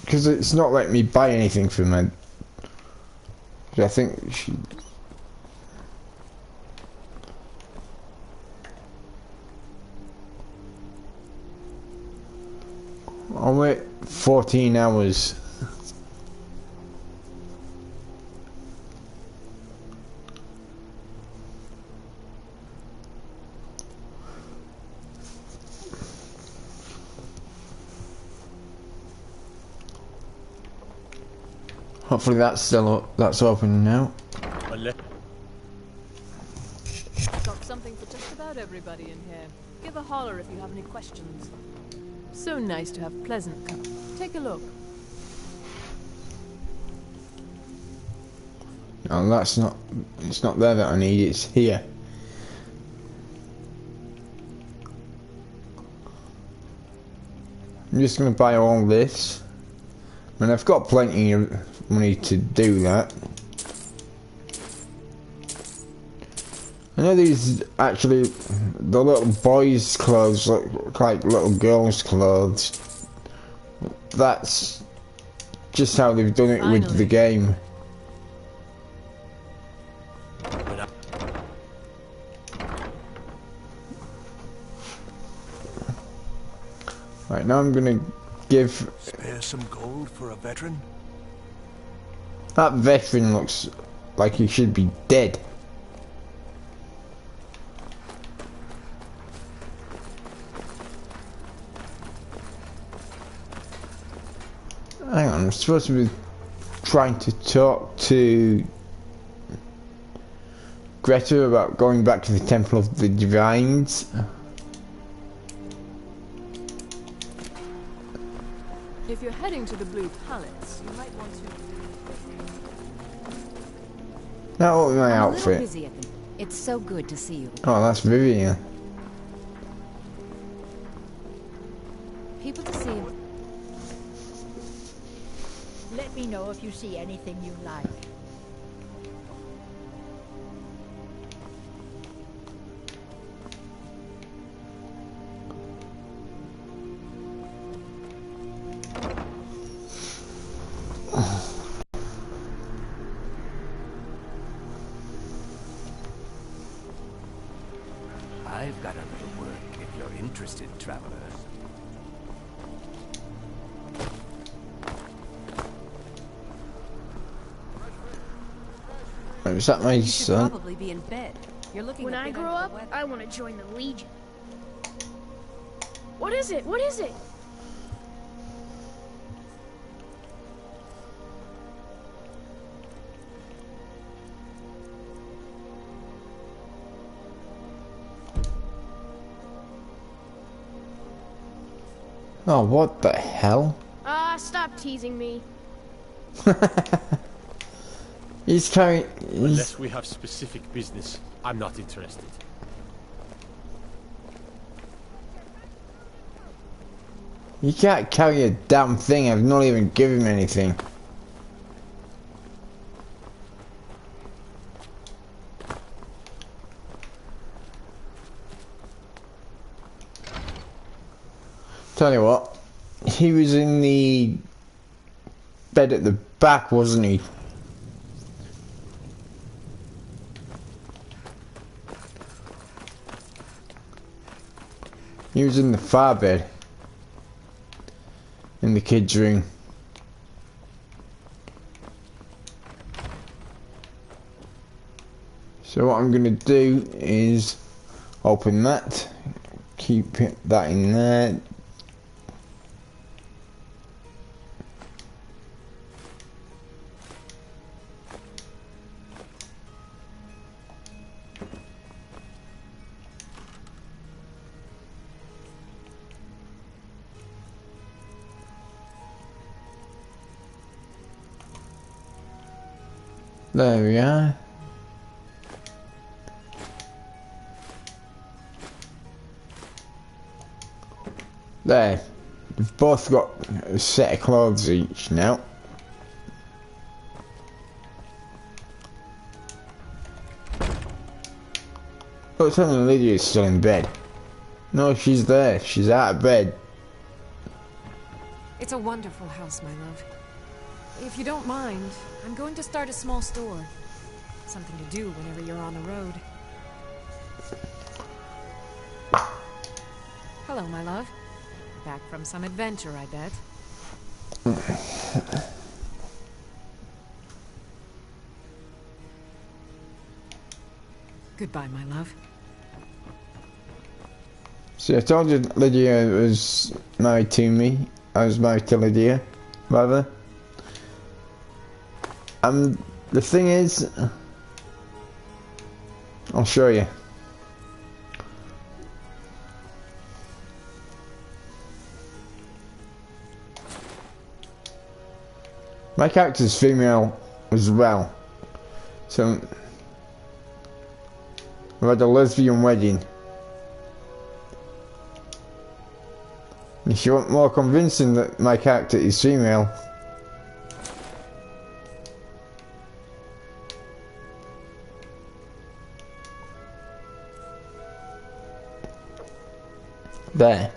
because it's not letting me buy anything from her. I think she... I'll wait 14 hours. Hopefully that's still that's open now. Got something for just about everybody in here. Give a holler if you have any questions. So nice to have pleasant company. Take a look. No, that's not. It's not there that I need. It's here. I'm just gonna buy all this. I mean, I've got plenty of money to do that. I know these actually, the little boys' clothes look like little girls' clothes. That's just how they've done it with the game. Right, now I'm gonna give... Spare some gold for a veteran? That veteran looks like he should be dead. Hang on, I'm supposed to be trying to talk to Greta about going back to the Temple of the Divines. If you're heading to the Blue Palace, you might want to... That will be my I'm outfit. A little busy at the... It's so good to see you. Oh, that's Vivian. People to see you. Let me know if you see anything you like. that a little work if you're interested, traveler. Is that my You should son? probably be in bed. You're looking When a I bit grow under the up, weather. I want to join the Legion. What is it? What is it? Oh, what the hell? Ah, stop teasing me. He's carrying... Unless we have specific business, I'm not interested. You can't carry a damn thing. I've not even given him anything. Tell you what, he was in the bed at the back, wasn't he? He was in the far bed. In the kids' room. So what I'm gonna do is open that, keep that in there. There we are. There. We've both got a set of clothes each now. But telling Lydia's still in bed. No, she's there. She's out of bed. It's a wonderful house, my love. If you don't mind, I'm going to start a small store. Something to do whenever you're on the road. Hello, my love. Back from some adventure, I bet. Goodbye, my love. See, I told you Lydia was married to me. I was married to Lydia, rather. The thing is, I'll show you. My character's female as well, so I've had a lesbian wedding. If you want more convincing that my character is female, there.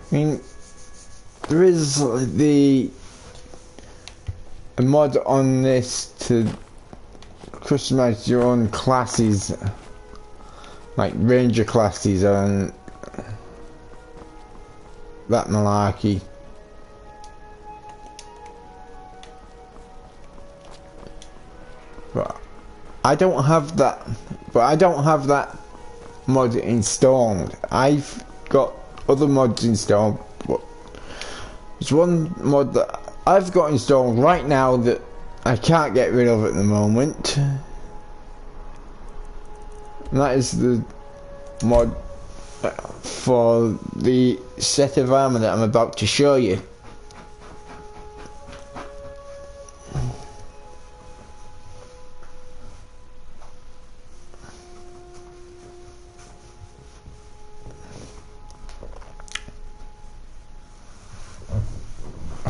I mean, there is a mod on this to customize your own classes, like ranger classes and that malarkey. But I don't have that. But I don't have that mod installed. I've got other mods installed, but there's one mod that I've got installed right now that I can't get rid of at the moment, and that is the mod for the set of armor that I'm about to show you.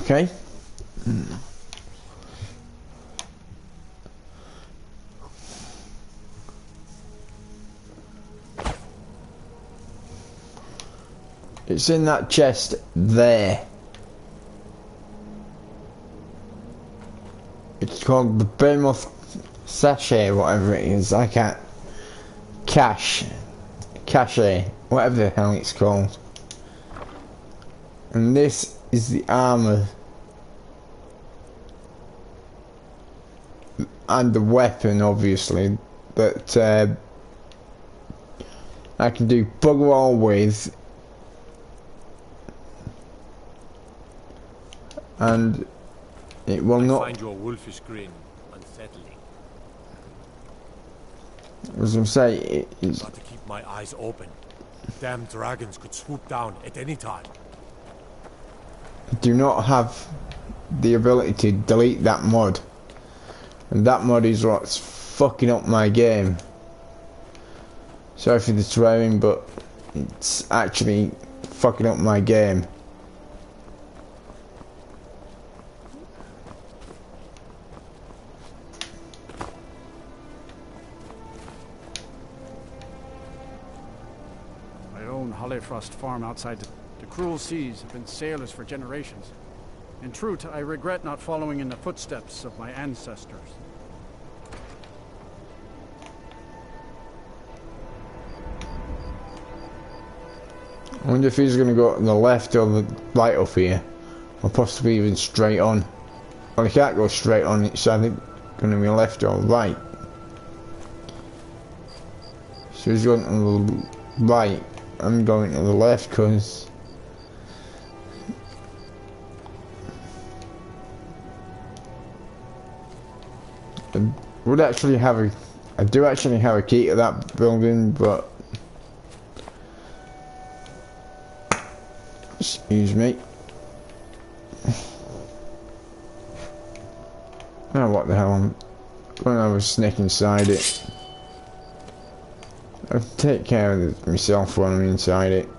Okay. It's in that chest there. It's called the Behemoth Sachet, whatever it is. I can't. Cache, whatever the hell it's called. And this is the armor and the weapon, obviously, that I can do bugger all with, and it will not. Find your wolfish grin unsettling. As I say, it's got to keep my eyes open. Damn dragons could swoop down at any time. I do not have the ability to delete that mod, and that mod is what's fucking up my game. Sorry for the swearing, but it's actually fucking up my game. My own Hollifrost farm outside the cruel seas have been sailors for generations. In truth, I regret not following in the footsteps of my ancestors. I wonder if he's going to go on the left or the right up here, or possibly even straight on. Well, he can't go straight on, it's either going to be left or right. So he's going to the right, I'm going to the left because I do actually have a key to that building, but excuse me. Oh, what the hell, I'm going to have a snake inside it. I'll take care of it myself when I'm inside it.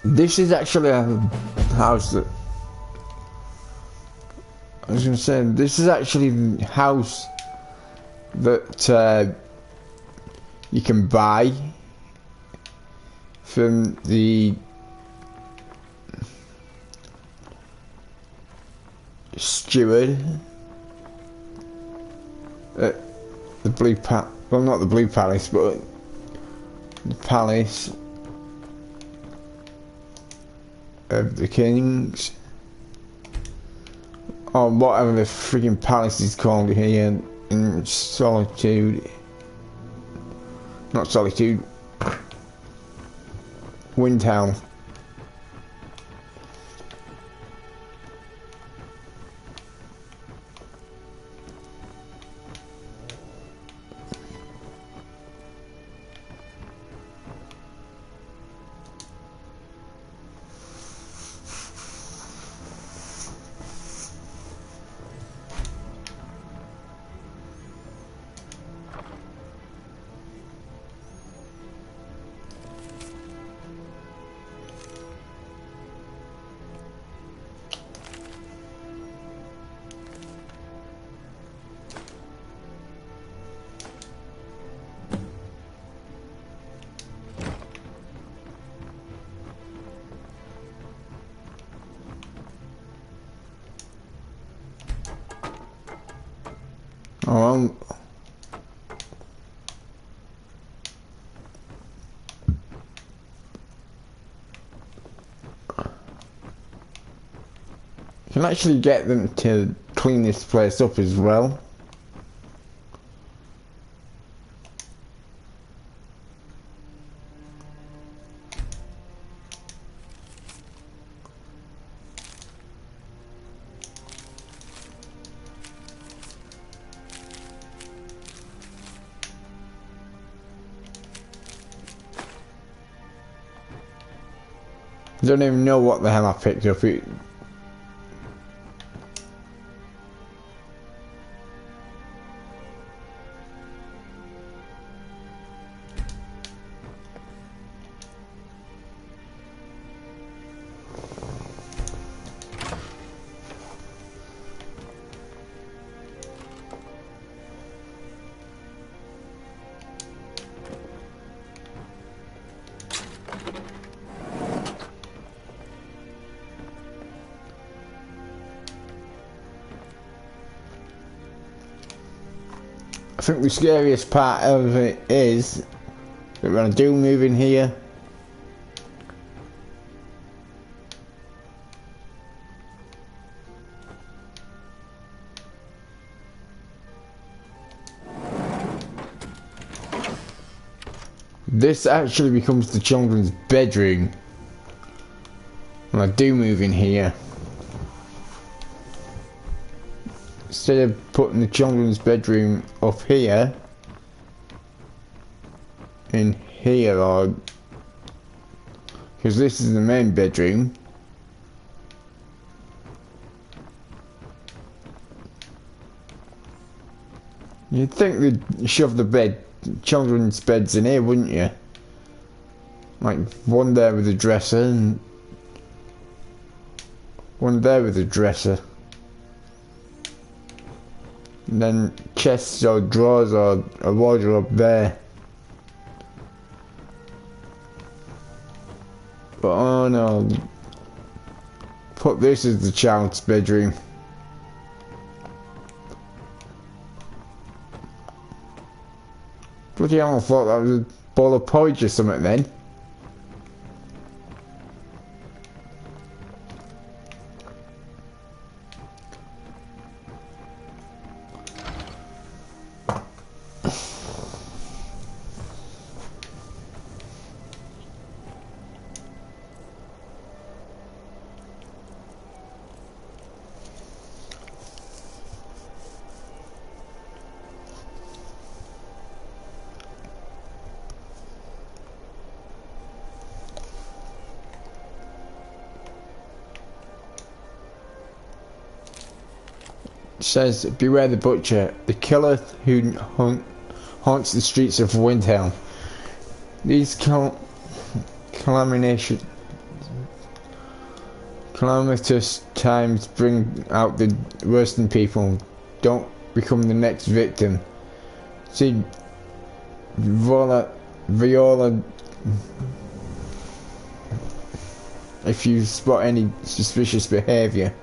This is actually a house that... I was going to say, this is actually the house that you can buy from the steward at the Blue Palace. Well, not the Blue Palace, but the Palace of the Kings, or whatever the freaking palace is called here in Solitude. Not Solitude. Windhelm. Oh, you can actually get them to clean this place up as well. I don't even know what the hell I picked up. I think the scariest part of it is that when I do move in here, this actually becomes the children's bedroom. When I do move in here, instead of putting the children's bedroom up here, in here, or because this is the main bedroom, you'd think they'd shove the children's beds in here, wouldn't you? Like one there with a dresser and one there with a dresser. And then chests or drawers or a wardrobe there. But oh no. Put this as the child's bedroom. Bloody hell, I thought that was a bowl of porridge or something then. Says, beware the butcher, the killer who haunts the streets of Windhelm. These calamitous times bring out the worst in people. Don't become the next victim. See, Viola, if you spot any suspicious behaviour.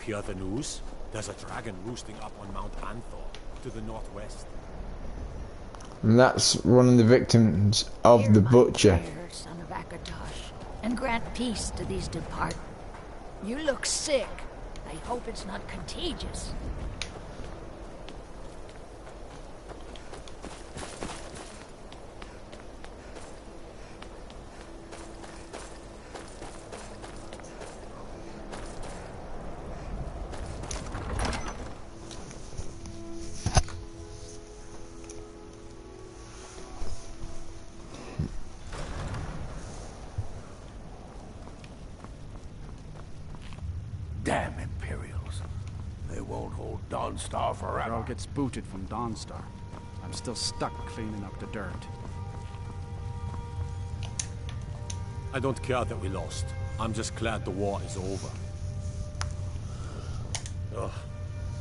Hear the news? There's a dragon roosting up on Mount Anthor, to the northwest. And that's one of the victims of the butcher. Prayer, son of Akatosh, and grant peace to these departed. You look sick. I hope it's not contagious. Damn Imperials. They won't hold Dawnstar forever. It all gets booted from Dawnstar. I'm still stuck cleaning up the dirt. I don't care that we lost. I'm just glad the war is over. Ugh.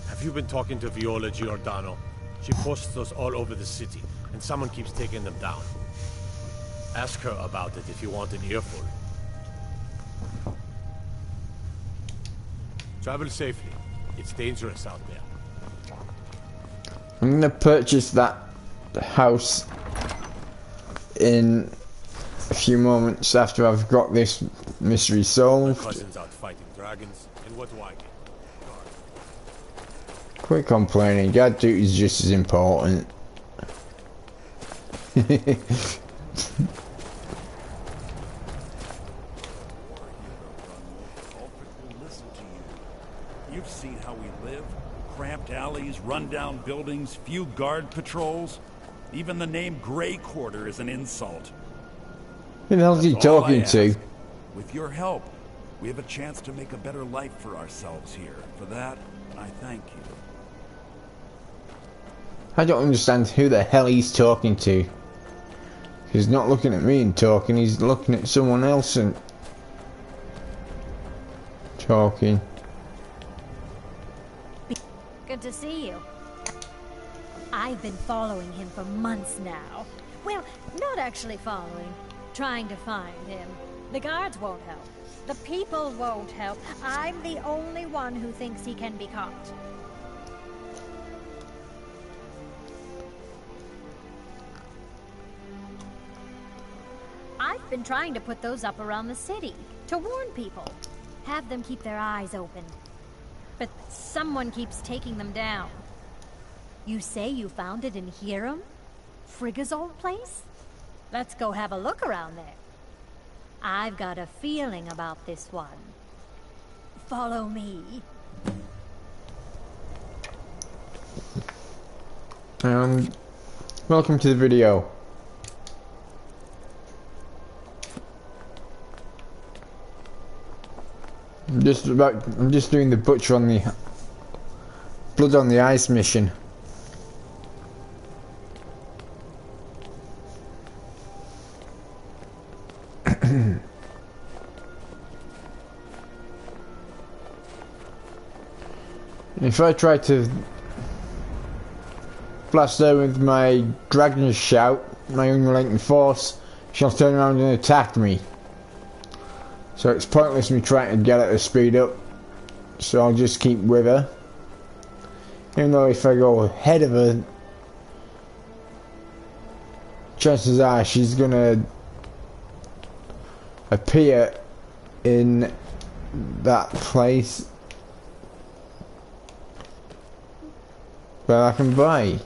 Have you been talking to Viola Giordano? She posts us all over the city, and someone keeps taking them down. Ask her about it if you want an earful. Travel safely. It's dangerous out there. I'm gonna purchase that house in a few moments after I've got this mystery solved. My cousin's out fighting dragons, and what do I get? Quit complaining, guard duty is just as important. You've seen how we live. Cramped alleys, run-down buildings, few guard patrols. Even the name Grey Quarter is an insult. Who the hell's he talking to? With your help, we have a chance to make a better life for ourselves here. For that, I thank you. I don't understand who the hell he's talking to. He's not looking at me and talking, he's looking at someone else and talking. Good to see you. I've been following him for months now. Well, not actually following. Trying to find him. The guards won't help. The people won't help. I'm the only one who thinks he can be caught. I've been trying to put those up around the city, to warn people. Have them keep their eyes open. But someone keeps taking them down. You say you found it in Hiram? Frigga's old place? Let's go have a look around there. I've got a feeling about this one. Follow me. Welcome to the video. I'm just doing the butcher on the blood on the ice mission. If I try to blast her with my dragon shout, my unrelenting force, she'll turn around and attack me. So it's pointless me trying to get her to speed up. So I'll just keep with her. Even though if I go ahead of her, chances are she's gonna appear in that place where I can buy.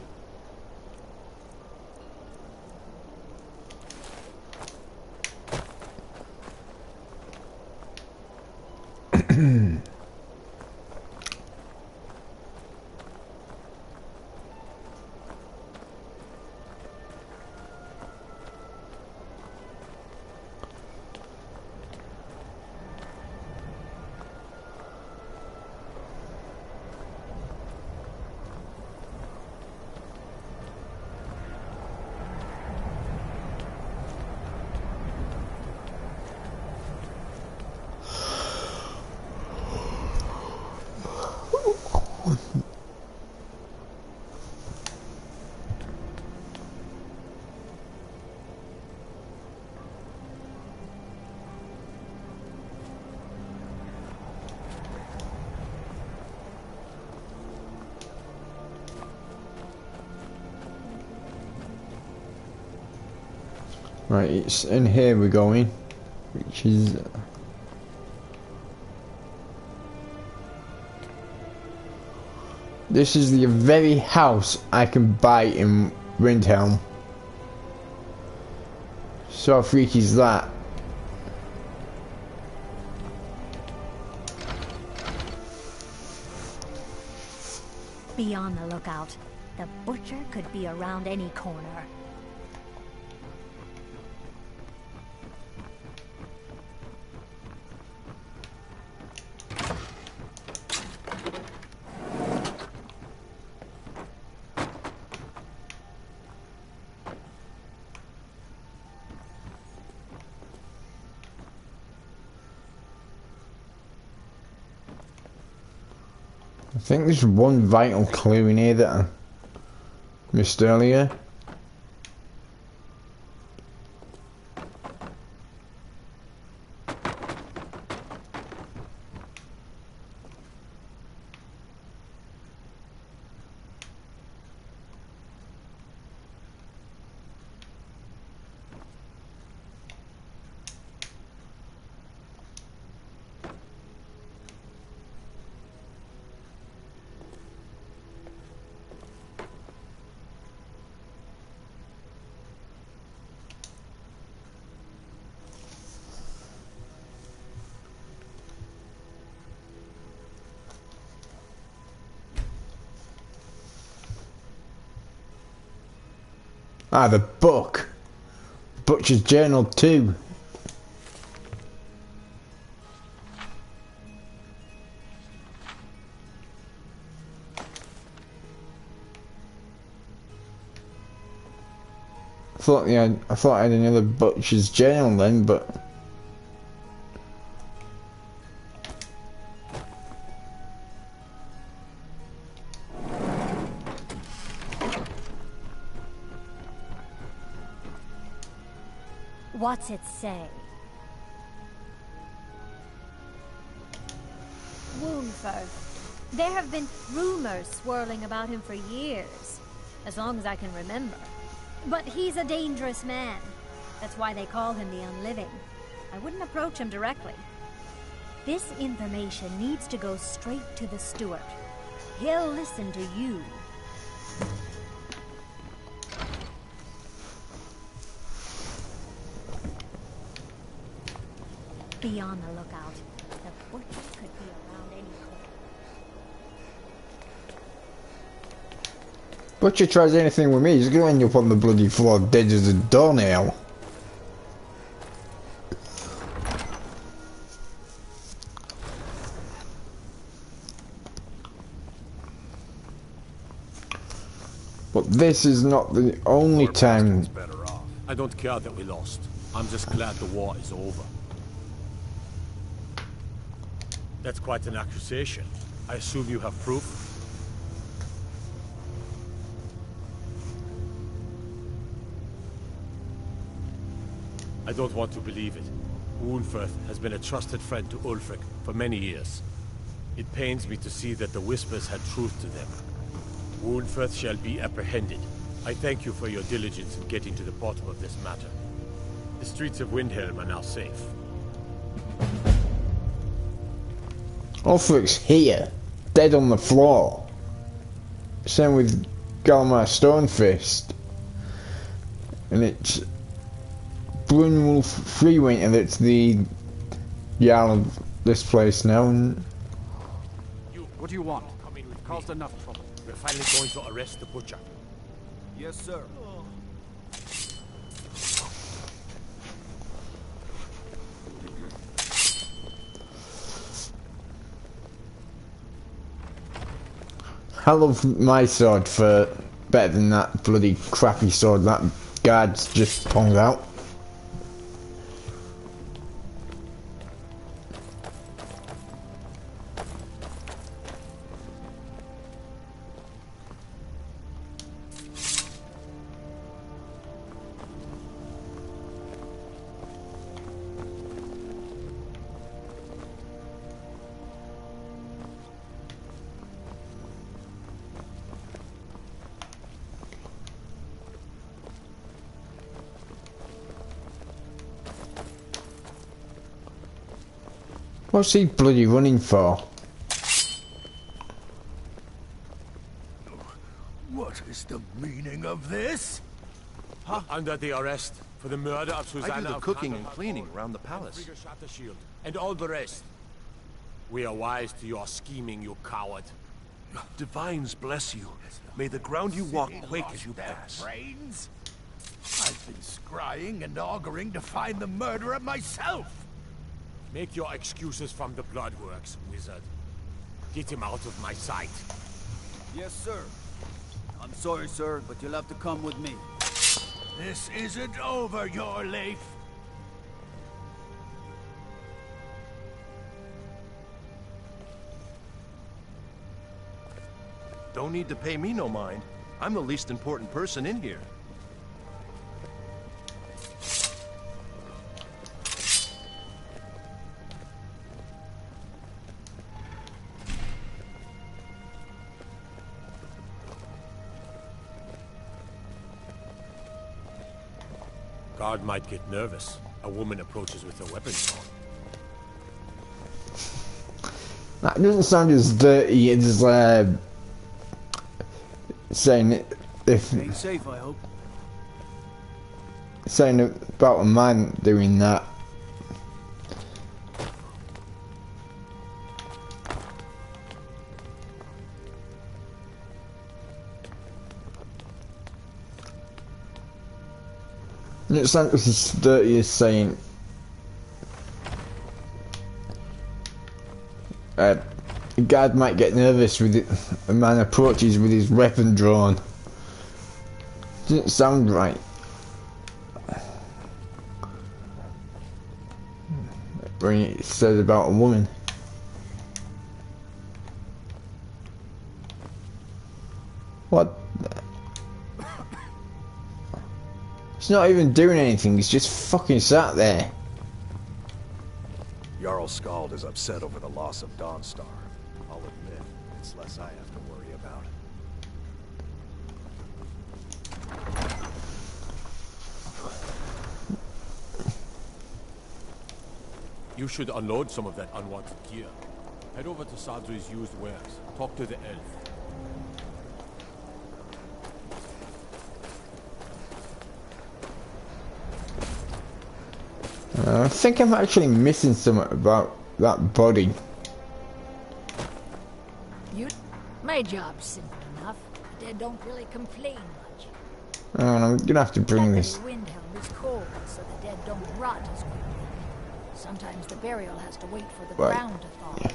Right, it's in here we're going, which is this is the very house I can buy in Windhelm. So freaky is that. Be on the lookout. The butcher could be around any corner. I think there's one vital clue in here that I missed earlier. Ah, the book. Butcher's Journal 2. I thought I had another Butcher's Journal then, but What's it say? Woundfirth. There have been rumors swirling about him for years, as long as I can remember. But he's a dangerous man. That's why they call him the Unliving. I wouldn't approach him directly. This information needs to go straight to the steward. He'll listen to you. Be on the lookout. The butcher could be around any corner. Butcher tries anything with me, he's gonna end up on the bloody floor dead as a doornail. But this is not the only time. I don't care that we lost. I'm just glad the war is over. That's quite an accusation. I assume you have proof? I don't want to believe it. Woundfirth has been a trusted friend to Ulfric for many years. It pains me to see that the Whispers had truth to them. Woundfirth shall be apprehended. I thank you for your diligence in getting to the bottom of this matter. The streets of Windhelm are now safe. Ulfric's here, dead on the floor. Same with Galmar Stonefist. And it's Brunwulf Freewinter that's the Jarl of this place now. And what do you want? Caused enough trouble. We're finally going to arrest the butcher. Yes, sir. I love my sword for better than that bloody crappy sword that guard's just pulled out. What's he bloody running for? What is the meaning of this? Huh? Under the arrest for the murder of Susanna. I do the cooking and cleaning around the palace. And all the rest. We are wise to your scheming, you coward. Divines bless you. May the ground you walk quake as you pass. Brains? I've been scrying and auguring to find the murderer myself. Make your excuses from the Bloodworks, wizard. Get him out of my sight. Yes, sir. I'm sorry, sir, but you'll have to come with me. This isn't over, your Leif. Don't need to pay me no mind. I'm the least important person in here. Guard might get nervous. A woman approaches with her weapon drawn. That doesn't sound as dirty as saying if Ain't safe, I hope. saying about a man doing that. It sounds as dirty as saying a guard might get nervous with it. A man approaches with his weapon drawn. Doesn't sound right. When it says about a woman. What? He's not even doing anything, he's just fucking sat there. Jarl Skald is upset over the loss of Dawnstar. I'll admit, it's less I have to worry about. You should unload some of that unwanted gear. Head over to Sadri's used wares. Talk to the elf. I think I'm actually missing something about that body. My job's simple enough. The dead don't really complain much. Oh, I'm gonna have to bring this. The windhelm is cold, so the dead don't rot as quickly. Sometimes the burial has to wait for the Right. ground to thaw.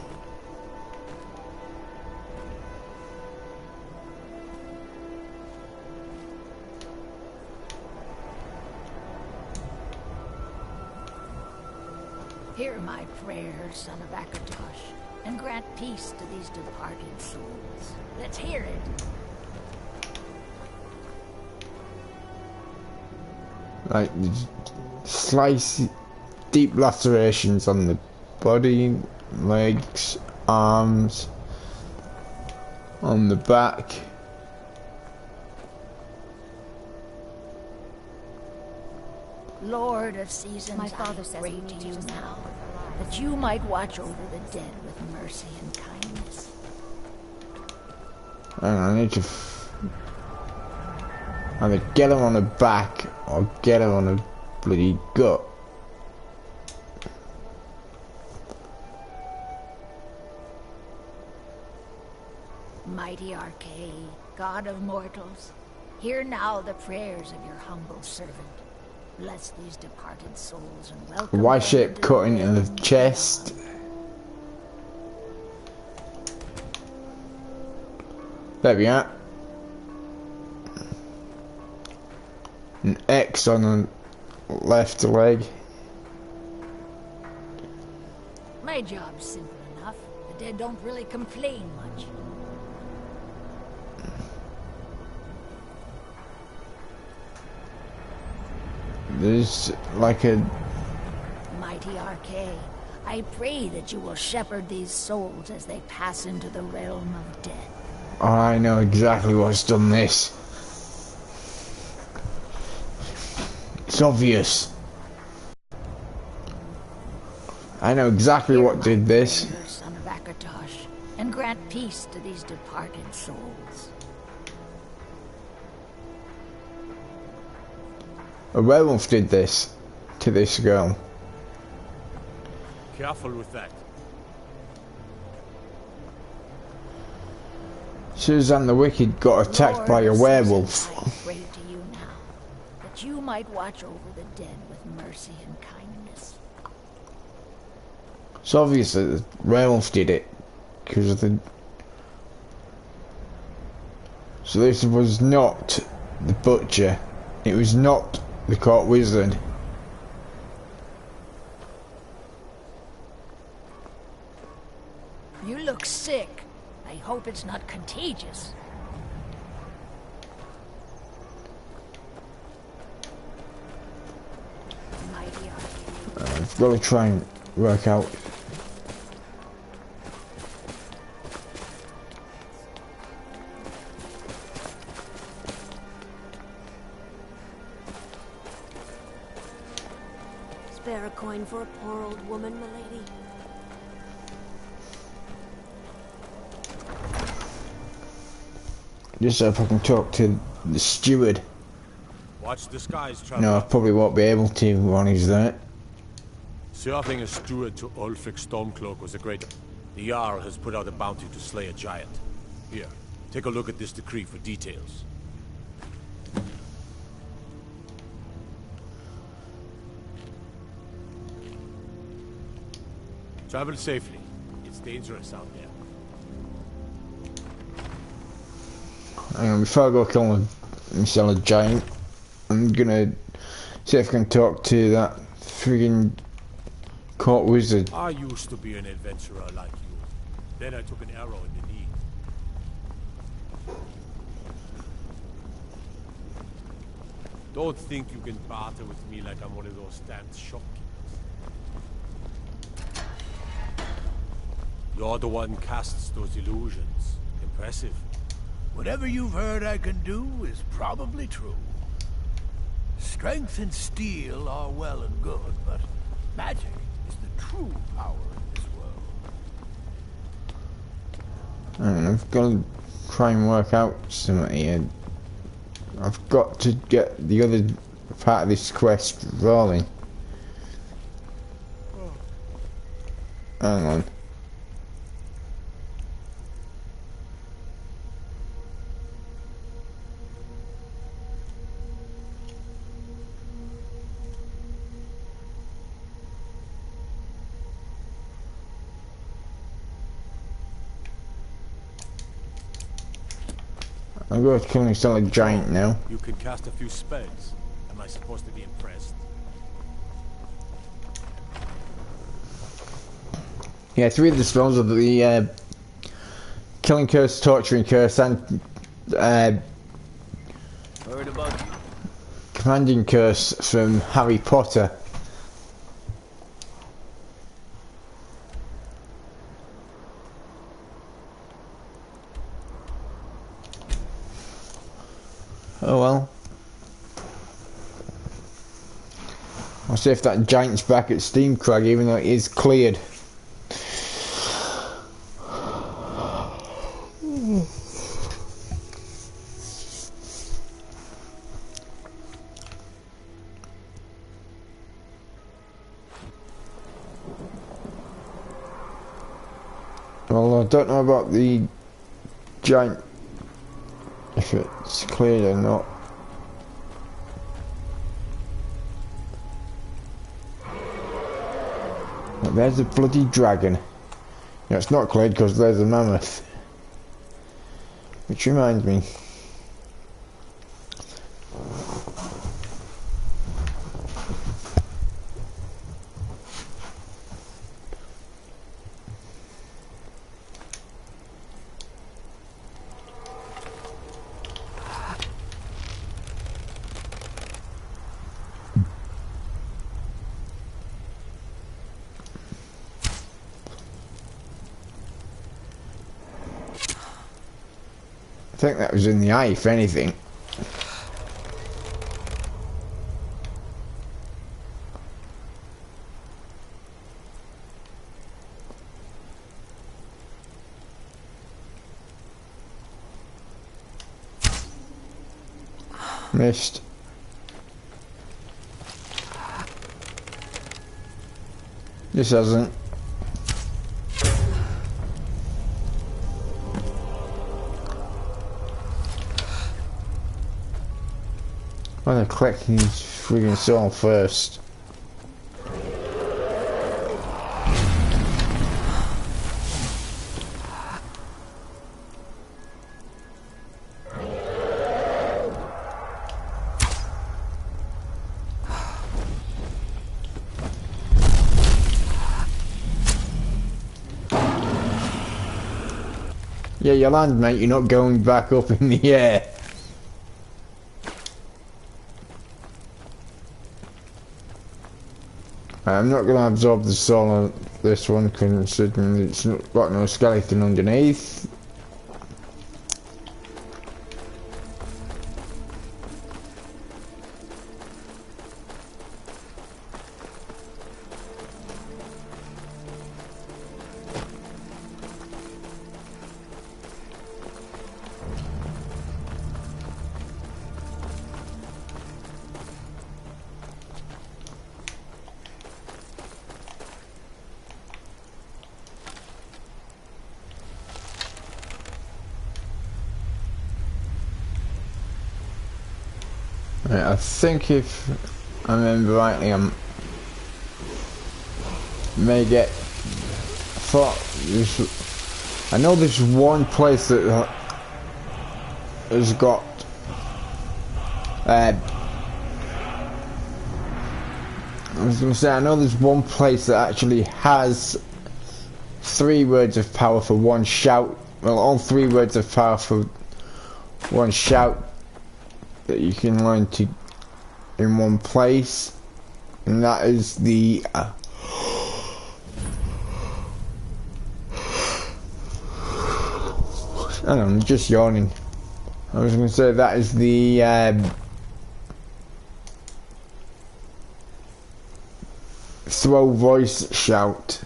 Hear my prayer, son of Akatosh, and grant peace to these departed souls. Let's hear it. Like, slice, deep lacerations on the body, legs, arms, on the back. Lord of seasons, My father I says pray we to need you to now, that you might watch over the dead with mercy and kindness. Hang on, I need to either get him on the back or get him on the bloody gut. Mighty Arcade, God of mortals, hear now the prayers of your humble servant. Bless these departed souls and welcome Y-shaped them cut into into the chest. There we are. An X on the left leg. My job's simple enough. The dead don't really complain much. There's like a... Mighty Arcade, I pray that you will shepherd these souls as they pass into the realm of death. I know exactly what's done this. It's obvious. I know exactly what did this. Prayer, son of Akatosh, and grant peace to these departed souls. A werewolf did this to this girl. Careful with that. Suzanne the Wicked got attacked Lord by a of werewolf. seasons, I pray to you now, that you might watch over the dead with mercy and kindness. It's obvious that the werewolf did it because of the... So this was not the butcher. It was not the court wizard. You look sick. I hope it's not contagious. Mighty Arcade. I've got to try and work out. Spare a coin for a poor old woman, milady. Just so if I can talk to the steward. Watch the skies, traveler. No, I probably won't be able to when he's there. Serving as steward to Ulfric Stormcloak was a great... The Jarl has put out a bounty to slay a giant. Here, take a look at this decree for details. Travel safely. It's dangerous out there. Hang on, before I go kill a giant, I'm gonna see if I can talk to that friggin' court wizard. I used to be an adventurer like you. Then I took an arrow in the knee. Don't think you can barter with me like I'm one of those damned shopkeepers. You're the one casts those illusions. Impressive. Whatever you've heard I can do is probably true. Strength and steel are well and good, but magic is the true power in this world. I've got to try and work out something here. I've got to get the other part of this quest rolling. Hang on. I'm going to kill a solid giant now. You can cast a few spells. Am I supposed to be impressed? Yeah, 3 of the spells are the killing curse, torturing curse, and Heard about you. commanding curse from Harry Potter. Oh well. I'll see if that giant's back at Steam Crag, even though it is cleared. Well, I don't know about the giant, if it's cleared or not. But there's a bloody dragon. No, it's not cleared because there's a mammoth. Which reminds me. I think that was in the eye, if anything. Missed. This hasn't. I'm gonna collect his friggin' soul first. Yeah, you land, mate. You're not going back up in the air. I'm not going to absorb the soul on this one, considering it's not got no skeleton underneath. Right, I think if I remember rightly, I may get. I know there's one place that has got. I was going to say, I know there's one place that actually has 3 words of power for one shout. Well, all 3 words of power for one shout that you can learn to in one place, and that is the I don't know, I'm just yawning. I was going to say that is the throw voice shout.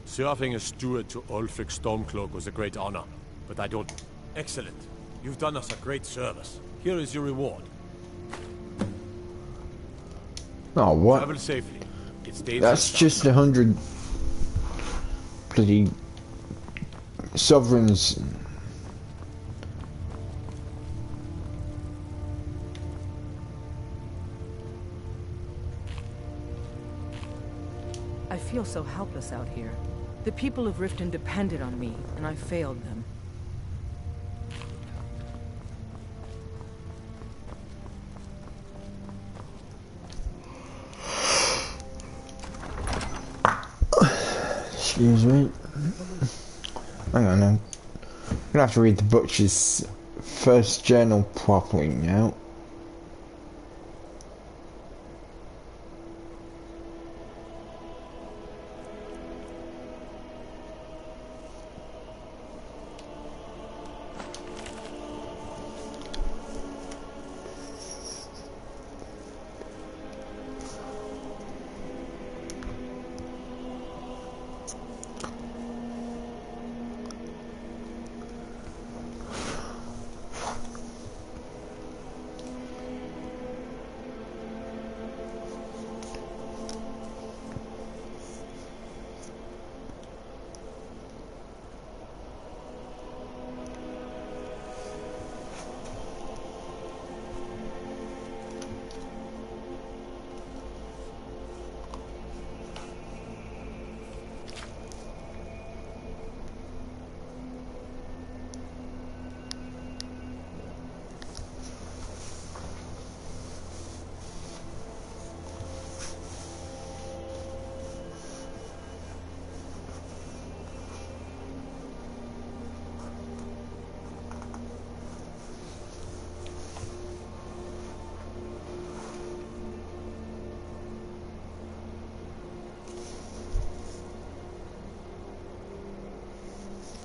Serving as steward to Ulfric Stormcloak was a great honor, but I don't... Excellent. You've done us a great service. Here is your reward. Oh, what? Travel safely. It's dangerous. That's just 100 bloody sovereigns. I feel so helpless out here. The people of Riften depended on me, and I failed them. Excuse me. Hang on, I'm gonna have to read the Butcher's first journal properly now.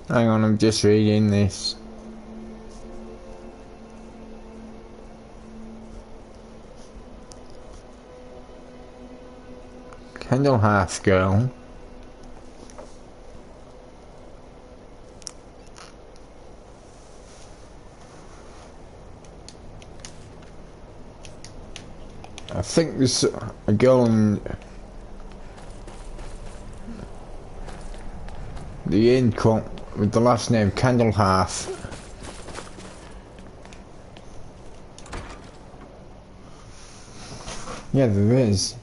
Hang on, I'm just reading this. Kendall Haskell. I think there's a girl in the inn with the last name Candlehearth. Yeah, there is.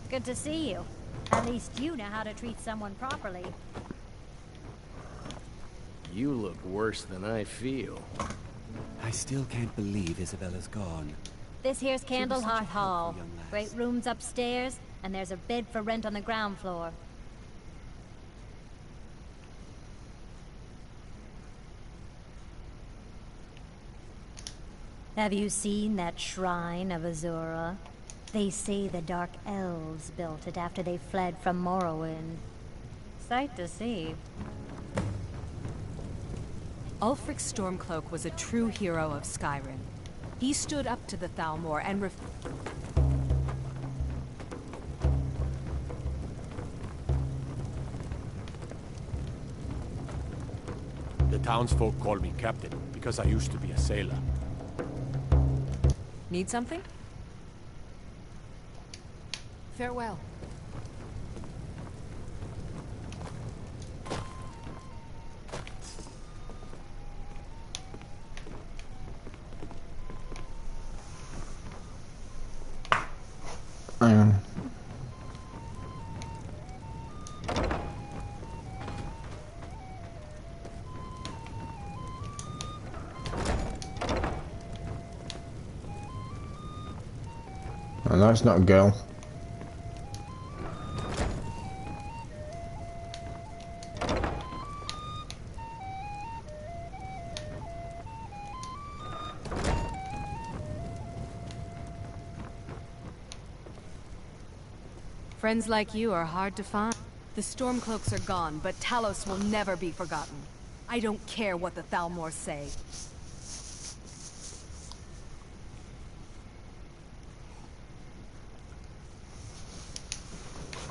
Good to see you. At least you know how to treat someone properly. You look worse than I feel. I still can't believe Isabella's gone. This here's Candlehearth Hall. Great rooms upstairs, and there's a bed for rent on the ground floor. Have you seen that shrine of Azura? They say the Dark Elves built it after they fled from Morrowind. Sight to see. Ulfric Stormcloak was a true hero of Skyrim. He stood up to the Thalmor and The townsfolk call me captain because I used to be a sailor. Need something? Farewell. Hang on. Oh, that's not a girl. Friends like you are hard to find. The Stormcloaks are gone, but Talos will never be forgotten. I don't care what the Thalmor say.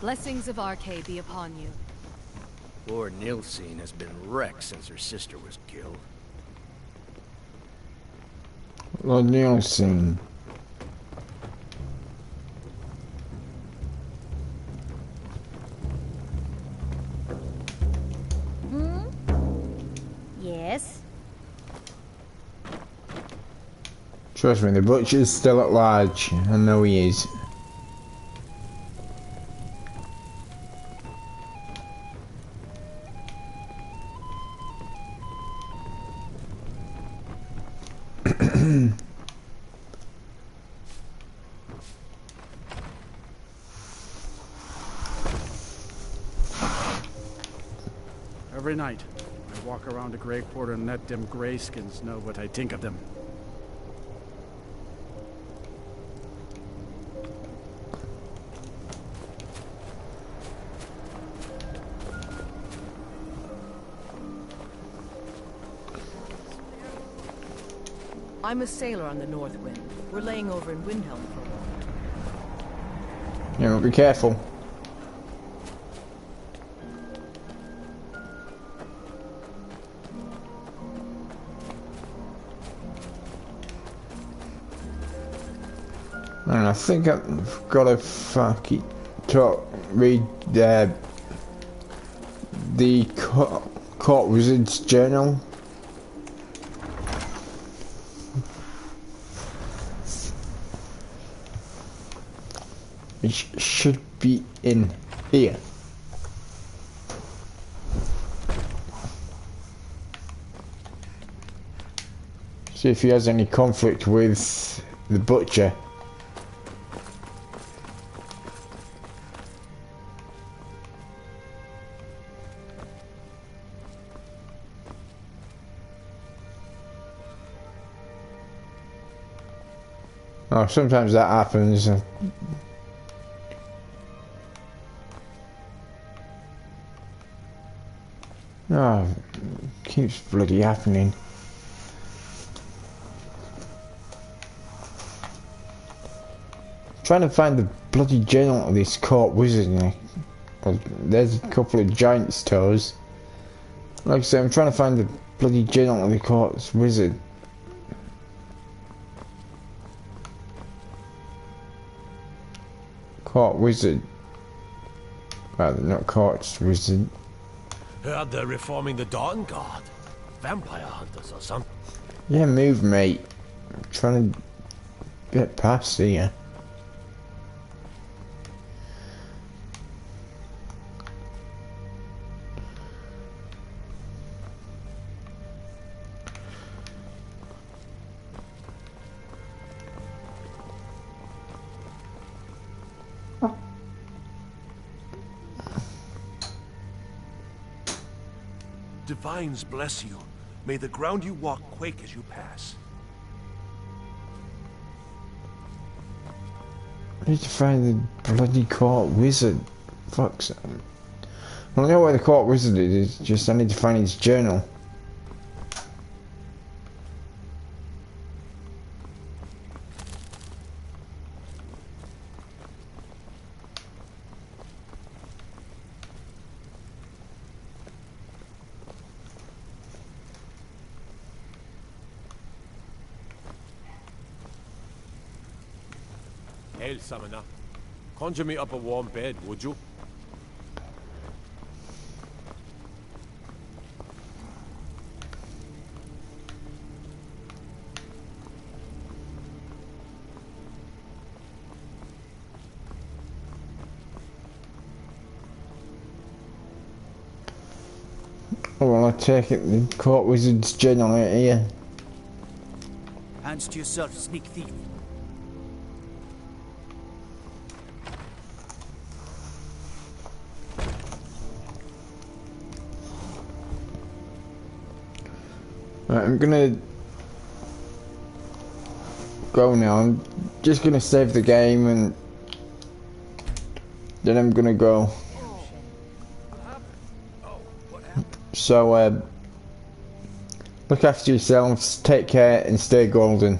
Blessings of Archay be upon you. Poor Nilsine has been wrecked since her sister was killed. Lord Nielsen. Yes? Trust me, the butcher's still at large. I know he is. Every night, I walk around the Grey Quarter and let them greyskins know what I think of them. I'm a sailor on the North Wind. We're laying over in Windhelm for a while. Yeah, be careful. And I think I've got to fucking read the court wizard's journal. It should be in here. See if he has any conflict with the butcher. Oh, sometimes that happens. Oh, keeps bloody happening. Trying to find the bloody journal of this court wizard. There's a couple of giant's toes. Like I said, I'm trying to find the bloody journal of the court's wizard. Court wizard. Rather, not court's wizard. Heard they're reforming the Dawn Guard. Vampire hunters or something. Yeah, move, mate. I'm trying to get past here. Divines bless you. May the ground you walk quake as you pass. I need to find the bloody court wizard. Fuck's sake. I don't know where the court wizard is, it's just I need to find his journal. Hail, summoner. Conjure me up a warm bed, would you? Oh, well, I take it the court wizard's journal right here. Hands to yourself, sneak thief. Right, I'm gonna go now. I'm just gonna save the game and then I'm gonna go. So, look after yourselves, take care, and stay golden.